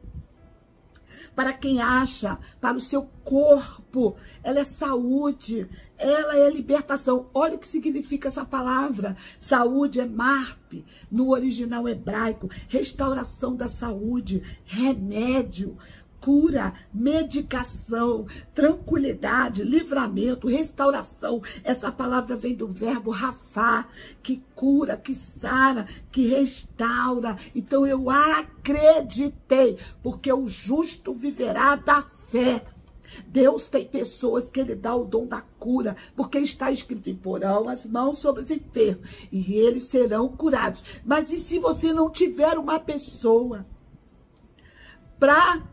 para quem acha, para o seu corpo. Ela é saúde, ela é libertação. Olha o que significa essa palavra. Saúde é marpe, no original hebraico. Restauração da saúde, remédio, cura, medicação, tranquilidade, livramento, restauração. Essa palavra vem do verbo rafá, que cura, que sara, que restaura. Então eu acreditei, porque o justo viverá da fé. Deus tem pessoas que Ele dá o dom da cura, porque está escrito: imporão as mãos sobre os enfermos e eles serão curados. Mas e se você não tiver uma pessoa para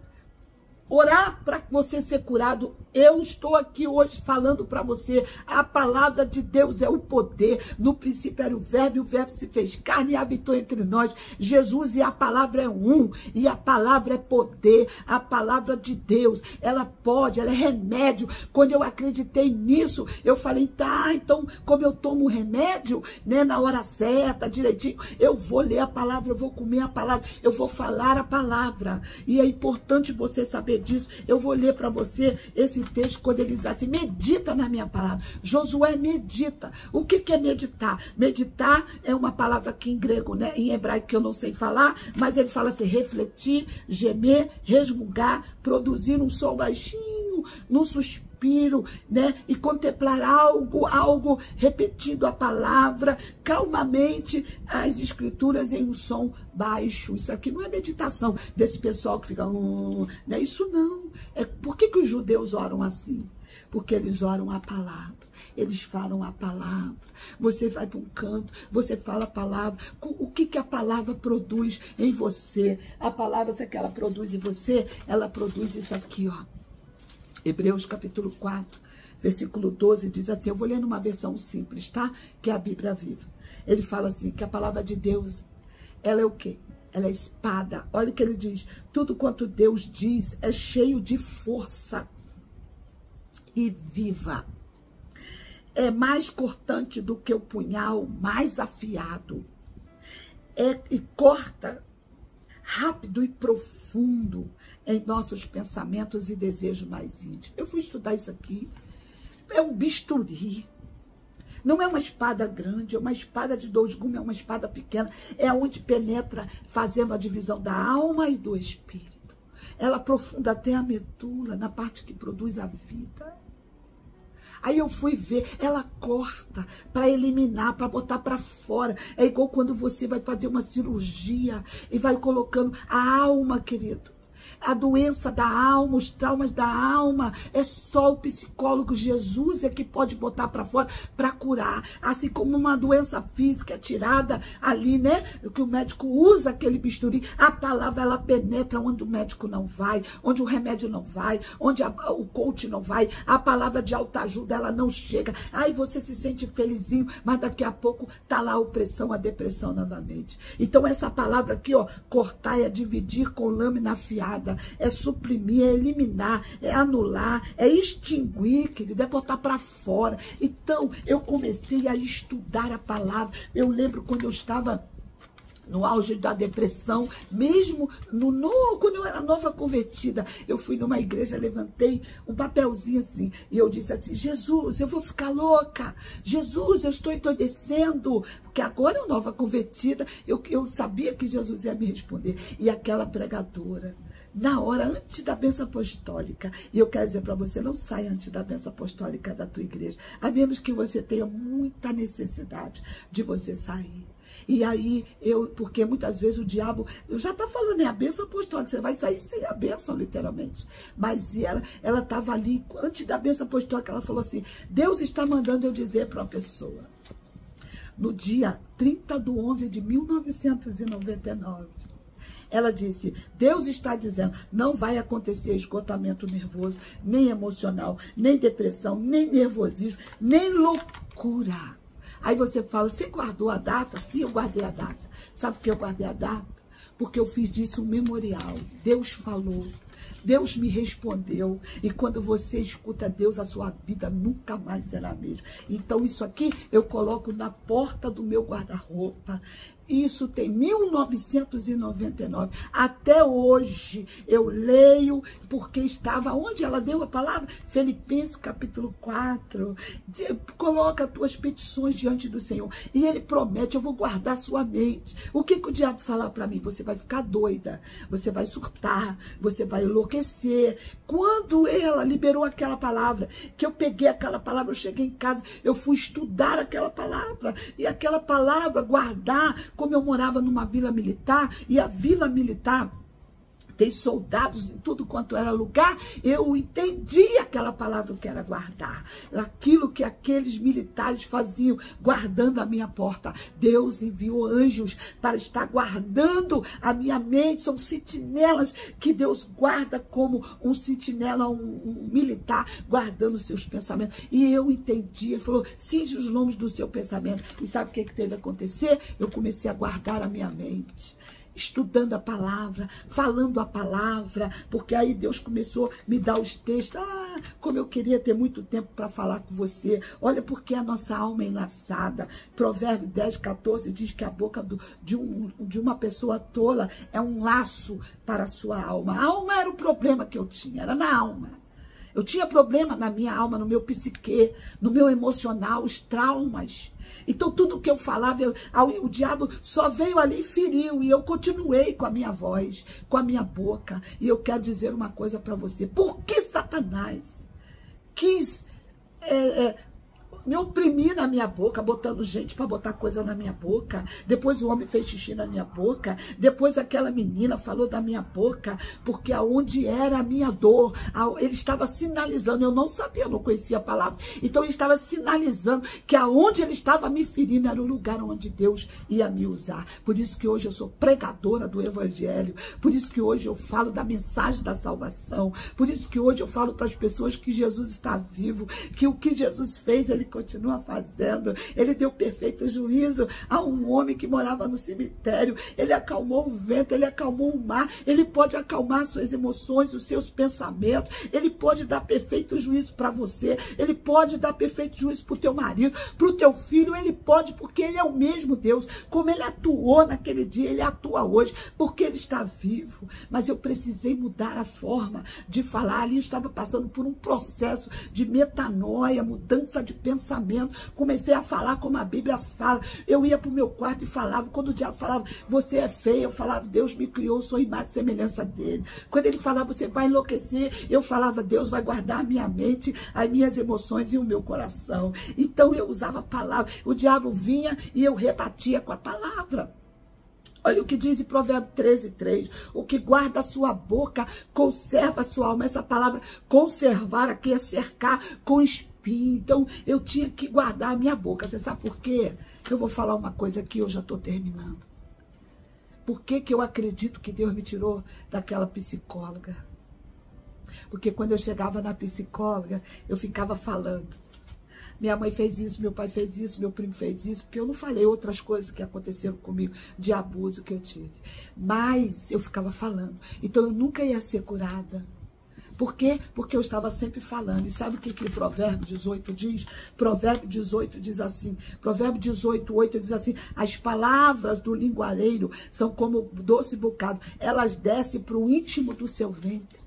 orar para você ser curado? Eu estou aqui hoje falando para você, a palavra de Deus é o poder. No princípio era o verbo se fez carne e habitou entre nós. Jesus e a palavra é um, e a palavra é poder, a palavra de Deus, ela pode, ela é remédio. Quando eu acreditei nisso, eu falei, tá, então como eu tomo remédio, né, na hora certa, direitinho, eu vou ler a palavra, eu vou comer a palavra, eu vou falar a palavra. E é importante você saber disso. Eu vou ler para você esse texto quando ele diz assim: medita na minha palavra. Josué medita. O que é meditar? Meditar é uma palavra aqui em grego, né, em hebraico, que eu não sei falar, mas ele fala assim: refletir, gemer, resmungar, produzir um som baixinho, num suspiro, né, e contemplar algo repetindo a palavra calmamente, as escrituras em um som baixo. Isso aqui não é meditação desse pessoal que fica, né? Isso não. É, por que os judeus oram assim? Porque eles oram a palavra, eles falam a palavra. Você vai para um canto, você fala a palavra. O que a palavra produz em você? A palavra, se ela produz em você, ela produz isso aqui, ó. Hebreus capítulo 4, versículo 12, diz assim, eu vou ler numa versão simples, tá? Que é a Bíblia Viva. Ele fala assim, que a palavra de Deus, ela é o quê? Ela é espada. Olha o que ele diz, tudo quanto Deus diz é cheio de força e viva. É mais cortante do que o punhal, mais afiado. E corta rápido e profundo em nossos pensamentos e desejos mais íntimos. Eu fui estudar isso aqui. É um bisturi. Não é uma espada grande, é uma espada de 2 gumes, é uma espada pequena. É onde penetra, fazendo a divisão da alma e do espírito. Ela aprofunda até a medula, na parte que produz a vida. Aí eu fui ver, ela corta para eliminar, para botar para fora. É igual quando você vai fazer uma cirurgia e vai colocando a alma, querido. A doença da alma, os traumas da alma, é só o psicólogo Jesus é que pode botar para fora para curar. Assim como uma doença física é tirada ali, né? Que o médico usa aquele bisturi, a palavra ela penetra onde o médico não vai, onde o remédio não vai, onde o coach não vai, a palavra de autoajuda ela não chega. Aí você se sente felizinho, mas daqui a pouco tá lá a opressão, a depressão novamente. Então essa palavra aqui, ó, cortar é dividir com lâmina afiada. É suprimir, é eliminar, é anular, é extinguir, querido, é botar para fora. Então, eu comecei a estudar a palavra. Eu lembro quando eu estava no auge da depressão, mesmo quando eu era nova convertida, eu fui numa igreja, levantei um papelzinho assim, e eu disse assim, Jesus, eu vou ficar louca, Jesus, eu estou endoidecendo, porque agora eu nova convertida, eu sabia que Jesus ia me responder, e aquela pregadora, na hora, antes da bênção apostólica, e eu quero dizer para você, não saia antes da bênção apostólica da tua igreja, a menos que você tenha muita necessidade de você sair. E aí, porque muitas vezes o diabo, eu já tá falando, é a bênção apostólica, você vai sair sem a bênção, literalmente. Mas ela estava ali, antes da bênção apostólica, ela falou assim, Deus está mandando eu dizer para uma pessoa. No dia 30/11/1999, ela disse, Deus está dizendo, não vai acontecer esgotamento nervoso, nem emocional, nem depressão, nem nervosismo, nem loucura. Aí você fala, você guardou a data? Sim, eu guardei a data. Sabe por que eu guardei a data? Porque eu fiz disso um memorial. Deus falou. Deus me respondeu. E quando você escuta Deus, a sua vida nunca mais será a mesma. Então isso aqui eu coloco na porta do meu guarda-roupa. Isso tem 1999. Até hoje eu leio, porque estava onde ela deu a palavra? Filipenses capítulo 4. Coloca as tuas petições diante do Senhor. E ele promete, eu vou guardar sua mente. O que o diabo fala para mim? Você vai ficar doida, você vai surtar, você vai enlouquecer. Quando ela liberou aquela palavra, que eu peguei aquela palavra, eu cheguei em casa, eu fui estudar aquela palavra. E aquela palavra, guardar, como eu morava numa vila militar, e a vila militar tem soldados em tudo quanto era lugar, eu entendi aquela palavra que era guardar. Aquilo que aqueles militares faziam, guardando a minha porta. Deus enviou anjos para estar guardando a minha mente. São sentinelas que Deus guarda como um sentinela, um militar, guardando os seus pensamentos. E eu entendi. Ele falou, cinge os lombos do seu pensamento. E sabe o que teve a acontecer? Eu comecei a guardar a minha mente, estudando a palavra, falando a palavra, porque aí Deus começou a me dar os textos. Ah, como eu queria ter muito tempo para falar com você. Olha, porque a nossa alma é enlaçada. Provérbio 10, 14 diz que a boca de uma pessoa tola é um laço para a sua alma. A alma era o problema que eu tinha, era na alma. Eu tinha problema na minha alma, no meu psique, no meu emocional, os traumas. Então, tudo que eu falava, o diabo só veio ali e feriu. E eu continuei com a minha voz, com a minha boca. E eu quero dizer uma coisa para você. Por que Satanás quis me oprimir na minha boca, botando gente para botar coisa na minha boca? Depois o homem fez xixi na minha boca. Depois aquela menina falou da minha boca, porque aonde era a minha dor, ele estava sinalizando. Eu não sabia, eu não conhecia a palavra. Então ele estava sinalizando que aonde ele estava me ferindo era o lugar onde Deus ia me usar. Por isso que hoje eu sou pregadora do evangelho. Por isso que hoje eu falo da mensagem da salvação. Por isso que hoje eu falo para as pessoas que Jesus está vivo, que o que Jesus fez, ele continua fazendo. Ele deu perfeito juízo a um homem que morava no cemitério. Ele acalmou o vento, ele acalmou o mar. Ele pode acalmar suas emoções, os seus pensamentos. Ele pode dar perfeito juízo para você. Ele pode dar perfeito juízo para o teu marido, para o teu filho. Ele pode, porque ele é o mesmo Deus. Como ele atuou naquele dia, ele atua hoje, porque ele está vivo. Mas eu precisei mudar a forma de falar. Ali eu estava passando por um processo de metanoia, mudança de pensamento. Comecei a falar como a Bíblia fala. Eu ia para o meu quarto e falava. Quando o diabo falava, você é feia, eu falava, Deus me criou, sou imagem e semelhança dele. Quando ele falava, você vai enlouquecer, eu falava, Deus vai guardar a minha mente, as minhas emoções e o meu coração. Então eu usava a palavra. O diabo vinha e eu rebatia com a palavra. Olha o que diz em Provérbio 13, 3. O que guarda a sua boca, conserva a sua alma. Essa palavra conservar aqui é cercar com espinho. Então, eu tinha que guardar a minha boca. Você sabe por quê? Eu vou falar uma coisa aqui, eu já estou terminando. Por que eu acredito que Deus me tirou daquela psicóloga? Porque quando eu chegava na psicóloga, eu ficava falando. Minha mãe fez isso, meu pai fez isso, meu primo fez isso, porque eu não falei outras coisas que aconteceram comigo, de abuso que eu tive. Mas eu ficava falando. Então, eu nunca ia ser curada. Por quê? Porque eu estava sempre falando. E sabe o que Provérbio 18 diz? Provérbio 18 diz assim, Provérbio 18, 8 diz assim, as palavras do linguareiro são como doce bocado, elas descem para o íntimo do seu ventre.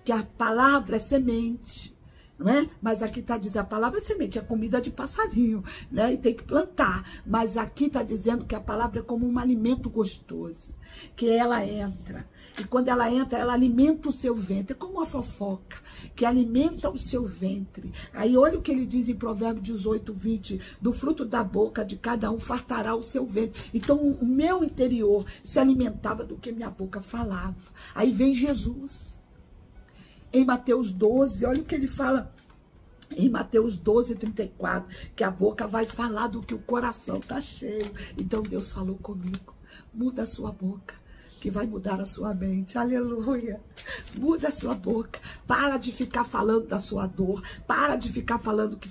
Que a palavra é semente. Não é? Mas aqui está dizendo, a palavra é semente, é comida de passarinho, né? E tem que plantar. Mas aqui está dizendo que a palavra é como um alimento gostoso, que ela entra. E quando ela entra, ela alimenta o seu ventre, é como uma fofoca, que alimenta o seu ventre. Aí olha o que ele diz em Provérbio 18, 20, do fruto da boca de cada um fartará o seu ventre. Então o meu interior se alimentava do que minha boca falava. Aí vem Jesus. Em Mateus 12, olha o que ele fala em Mateus 12, 34, que a boca vai falar do que o coração está cheio. Então Deus falou comigo, muda a sua boca, que vai mudar a sua mente. Aleluia. Muda a sua boca. Para de ficar falando da sua dor. Para de ficar falando que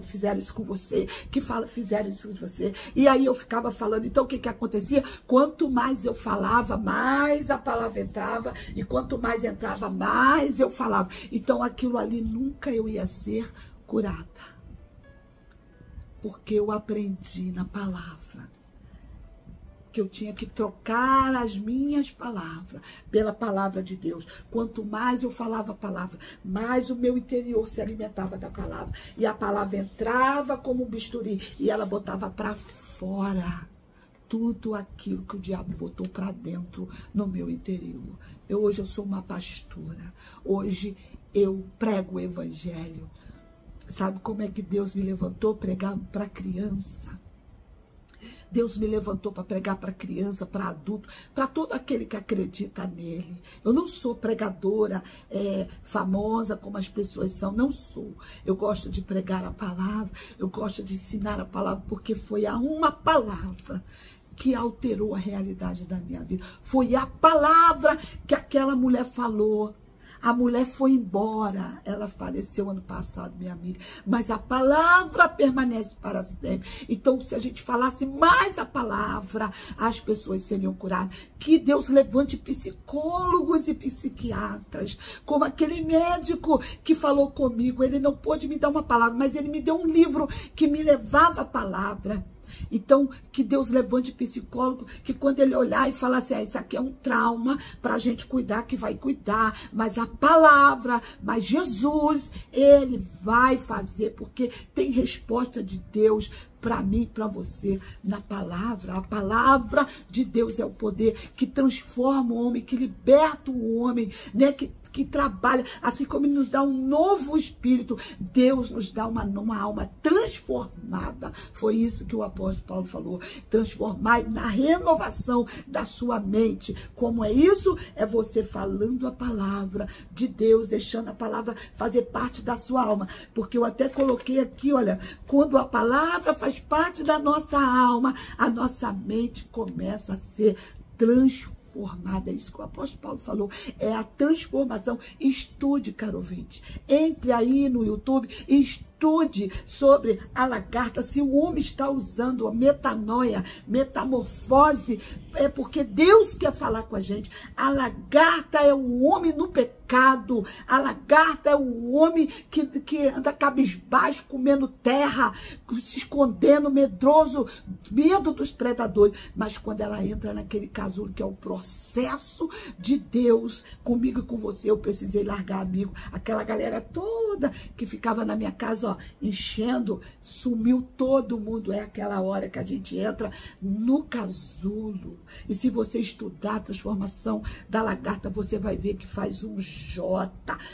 fizeram isso com você. Fizeram isso com você. E aí eu ficava falando. Então o que acontecia? Quanto mais eu falava, mais a palavra entrava. E quanto mais entrava, mais eu falava. Então aquilo ali nunca eu ia ser curada. Porque eu aprendi na palavra que eu tinha que trocar as minhas palavras pela palavra de Deus. Quanto mais eu falava a palavra, mais o meu interior se alimentava da palavra. E a palavra entrava como um bisturi e ela botava para fora tudo aquilo que o diabo botou para dentro no meu interior. Hoje eu sou uma pastora. Hoje eu prego o evangelho. Sabe como é que Deus me levantou pregar para criança? Deus me levantou para pregar para criança, para adulto, para todo aquele que acredita nele. Eu não sou pregadora famosa como as pessoas são, não sou. Eu gosto de pregar a palavra, eu gosto de ensinar a palavra, porque foi a uma palavra que alterou a realidade da minha vida. Foi a palavra que aquela mulher falou. A mulher foi embora, ela faleceu ano passado, minha amiga, mas a palavra permanece para sempre. Então, se a gente falasse mais a palavra, as pessoas seriam curadas. Que Deus levante psicólogos e psiquiatras, como aquele médico que falou comigo. Ele não pôde me dar uma palavra, mas ele me deu um livro que me levava a palavra. Então, que Deus levante psicólogo, que quando ele olhar e falar assim, isso aqui é um trauma para a gente cuidar, que vai cuidar, mas a palavra, mas Jesus, ele vai fazer, porque tem resposta de Deus para mim, para você, na palavra. A palavra de Deus é o poder que transforma o homem, que liberta o homem, né, que trabalha, assim como ele nos dá um novo espírito, Deus nos dá uma alma transformada. Foi isso que o apóstolo Paulo falou, transformar na renovação da sua mente. Como é isso? É você falando a palavra de Deus, deixando a palavra fazer parte da sua alma. Porque eu até coloquei aqui, olha, quando a palavra faz parte da nossa alma, a nossa mente começa a ser transformada. É isso que o apóstolo Paulo falou, é a transformação. Estude, caro ouvinte, entre aí no YouTube, estude sobre a lagarta, se o homem está usando a metanoia, metamorfose, é porque Deus quer falar com a gente. A lagarta é o homem no pecado, a lagarta é o homem que anda cabisbaixo, comendo terra, se escondendo, medroso, medo dos predadores. Mas quando ela entra naquele casulo que é o processo de Deus comigo e com você, eu precisei largar, amigo, aquela galera toda que ficava na minha casa, ó, enchendo, sumiu todo mundo. É aquela hora que a gente entra no casulo. E se você estudar a transformação da lagarta, você vai ver que faz um J.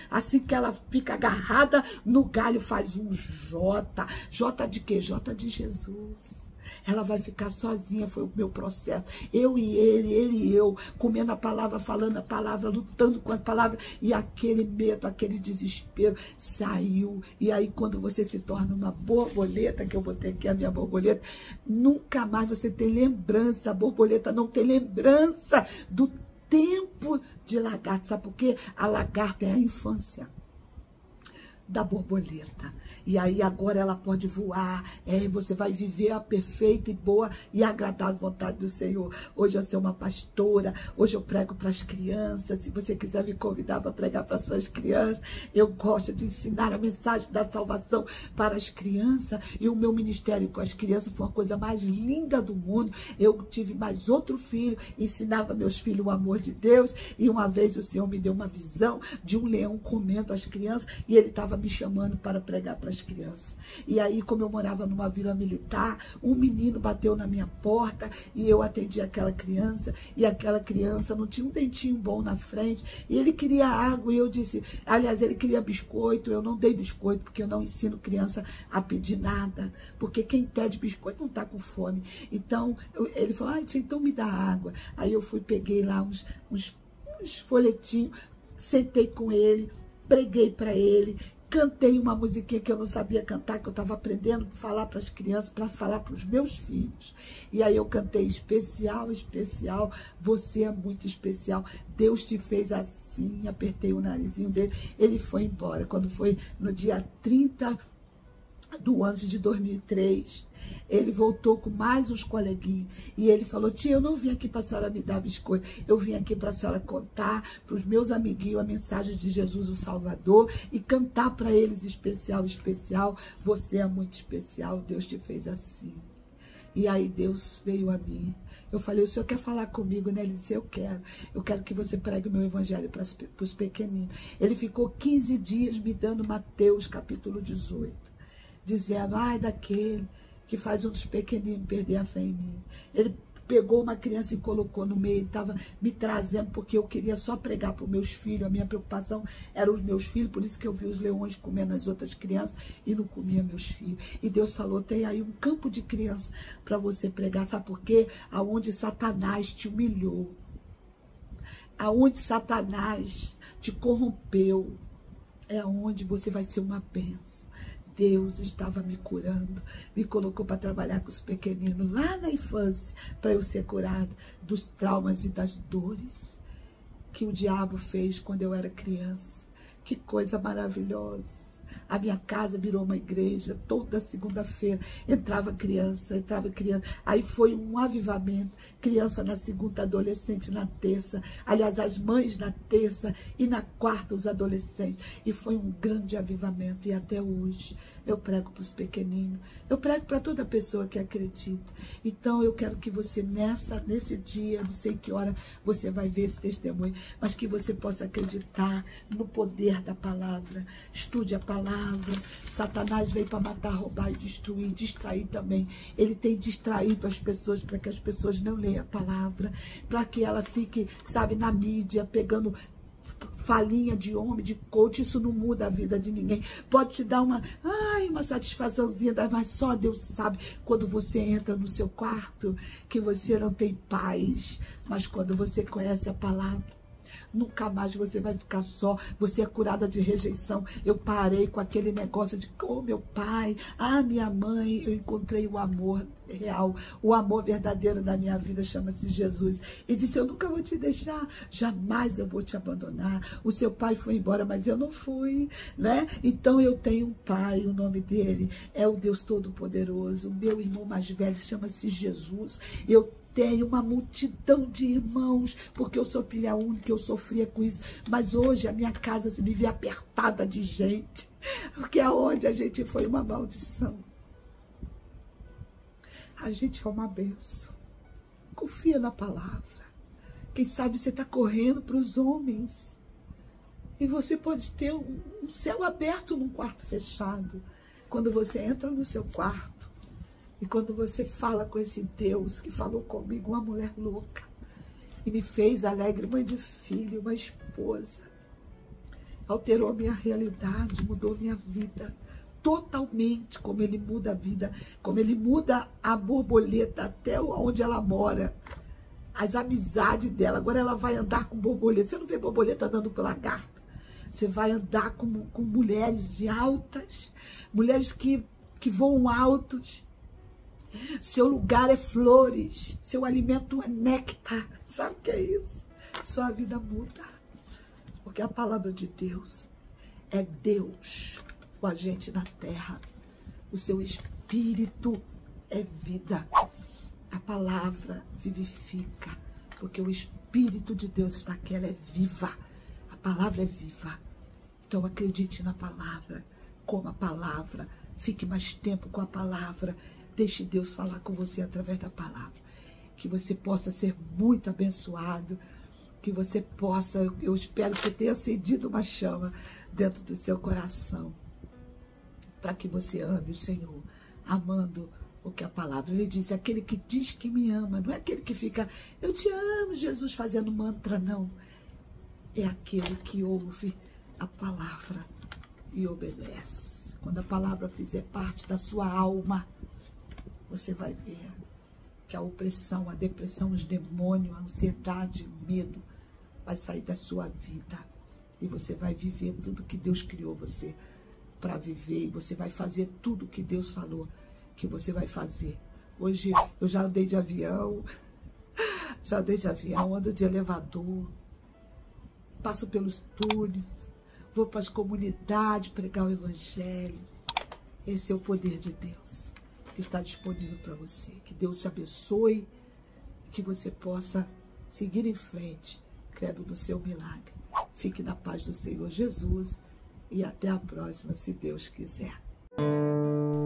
Assim que ela fica agarrada no galho, faz um J. J de quê? J de Jesus. Ela vai ficar sozinha, foi o meu processo. Eu e ele e eu, comendo a palavra, falando a palavra, lutando com a palavra, e aquele medo, aquele desespero saiu. E aí, quando você se torna uma borboleta, que eu botei aqui a minha borboleta, nunca mais você tem lembrança. A borboleta não tem lembrança do tempo de lagarta. Sabe por quê? A lagarta é a infância da borboleta. E aí agora ela pode voar, você vai viver a perfeita e boa e agradável vontade do Senhor. Hoje eu sou uma pastora, hoje eu prego para as crianças. Se você quiser me convidar para pregar para suas crianças, eu gosto de ensinar a mensagem da salvação para as crianças, e o meu ministério com as crianças foi uma coisa mais linda do mundo. Eu tive mais outro filho, ensinava meus filhos o amor de Deus, e uma vez o Senhor me deu uma visão de um leão comendo as crianças, e ele estava me chamando para pregar para as crianças. E aí, como eu morava numa vila militar, um menino bateu na minha porta e eu atendi aquela criança, e aquela criança não tinha um dentinho bom na frente, e ele queria água, e eu disse, aliás, ele queria biscoito. Eu não dei biscoito, porque eu não ensino criança a pedir nada, porque quem pede biscoito não está com fome. Então, ele falou, tia, então me dá água. Aí eu fui, peguei lá uns folhetinhos, sentei com ele, preguei para ele, cantei uma musiquinha que eu não sabia cantar, que eu estava aprendendo para falar para as crianças, para falar para os meus filhos. E aí eu cantei especial, especial, você é muito especial, Deus te fez assim, apertei o narizinho dele, ele foi embora. Quando foi no dia 30 do 11 de 2003, ele voltou com mais uns coleguinhas e ele falou: tia, eu não vim aqui para a senhora me dar biscoito, eu vim aqui para a senhora contar para os meus amiguinhos a mensagem de Jesus o Salvador e cantar para eles especial, especial, você é muito especial, Deus te fez assim. E aí Deus veio a mim. Eu falei: o senhor quer falar comigo, né? Ele disse: eu quero que você pregue o meu evangelho para os pequeninos. Ele ficou 15 dias me dando Mateus capítulo 18, dizendo: ai, daquele que faz um dos pequeninos perder a fé em mim. Ele pegou uma criança e colocou no meio, ele estava me trazendo, porque eu queria só pregar para os meus filhos, a minha preocupação era os meus filhos, por isso que eu vi os leões comendo as outras crianças e não comia meus filhos. E Deus falou: tem aí um campo de criança para você pregar, sabe por quê? Aonde Satanás te humilhou, aonde Satanás te corrompeu, é onde você vai ser uma bênção. Deus estava me curando, me colocou para trabalhar com os pequeninos lá na infância, para eu ser curada dos traumas e das dores que o diabo fez quando eu era criança. Que coisa maravilhosa. A minha casa virou uma igreja. Toda segunda-feira entrava criança. Aí foi um avivamento. Criança na segunda, adolescente na terça. Aliás, as mães na terça e na quarta os adolescentes. E foi um grande avivamento. E até hoje eu prego para os pequeninos. Eu prego para toda pessoa que acredita. Então eu quero que você nesse dia, não sei que hora você vai ver esse testemunho, mas que você possa acreditar no poder da palavra. Estude a palavra. Satanás veio para matar, roubar e destruir, distrair também. Ele tem distraído as pessoas para que as pessoas não leiam a palavra, para que ela fique, sabe, na mídia, pegando falinha de homem, de coach. Isso não muda a vida de ninguém. Pode te dar uma satisfaçãozinha, mas só Deus sabe quando você entra no seu quarto que você não tem paz. Mas quando você conhece a palavra, nunca mais você vai ficar só. Você é curada de rejeição. Eu parei com aquele negócio de: oh, meu pai, minha mãe. Eu encontrei o amor real, o amor verdadeiro da minha vida, chama-se Jesus. E disse: eu nunca vou te deixar, jamais eu vou te abandonar. O seu pai foi embora, mas eu não fui, né? Então eu tenho um pai, o nome dele é o Deus Todo-Poderoso. O meu irmão mais velho chama-se Jesus. Eu tenho uma multidão de irmãos, porque eu sou filha única, eu sofria com isso. Mas hoje a minha casa se vive apertada de gente, porque aonde a gente foi uma maldição, a gente é uma bênção. Confia na palavra. Quem sabe você está correndo para os homens e você pode ter um céu aberto num quarto fechado. Quando você entra no seu quarto, e quando você fala com esse Deus que falou comigo, uma mulher louca, e me fez alegre, mãe de filho, uma esposa, alterou minha realidade, mudou minha vida totalmente, como Ele muda a vida, como Ele muda a borboleta até onde ela mora, as amizades dela. Agora ela vai andar com borboleta. Você não vê borboleta andando com lagarta. Você vai andar com mulheres altas, mulheres que voam altos. Seu lugar é flores, seu alimento é néctar. Sabe o que é isso? Sua vida muda, porque a palavra de Deus é Deus com a gente na terra. O seu espírito é vida. A palavra vivifica, porque o Espírito de Deus está aqui, ela é viva. A palavra é viva. Então acredite na palavra, coma a palavra, fique mais tempo com a palavra. Deixe Deus falar com você através da palavra. Que você possa ser muito abençoado. Que você possa, eu espero que tenha acendido uma chama dentro do seu coração. Para que você ame o Senhor, amando o que a palavra. Ele diz: aquele que diz que me ama. Não é aquele que fica: eu te amo, Jesus, fazendo mantra, não. É aquele que ouve a palavra e obedece. Quando a palavra fizer parte da sua alma, você vai ver que a opressão, a depressão, os demônios, a ansiedade, o medo vai sair da sua vida. E você vai viver tudo que Deus criou você para viver e você vai fazer tudo que Deus falou que você vai fazer. Hoje eu já andei de avião, ando de elevador, passo pelos túneis, vou para as comunidades pregar o evangelho. Esse é o poder de Deus que está disponível para você. Que Deus te abençoe e que você possa seguir em frente, crendo no seu milagre. Fique na paz do Senhor Jesus e até a próxima, se Deus quiser.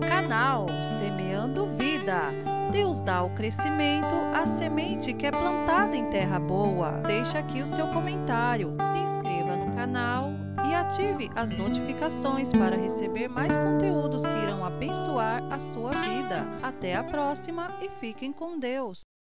Canal Semeando Vida. Deus dá o crescimento à semente que é plantada em terra boa. Deixe aqui o seu comentário, se inscreva no canal e ative as notificações para receber mais conteúdos que irão abençoar a sua vida. Até a próxima e fiquem com Deus.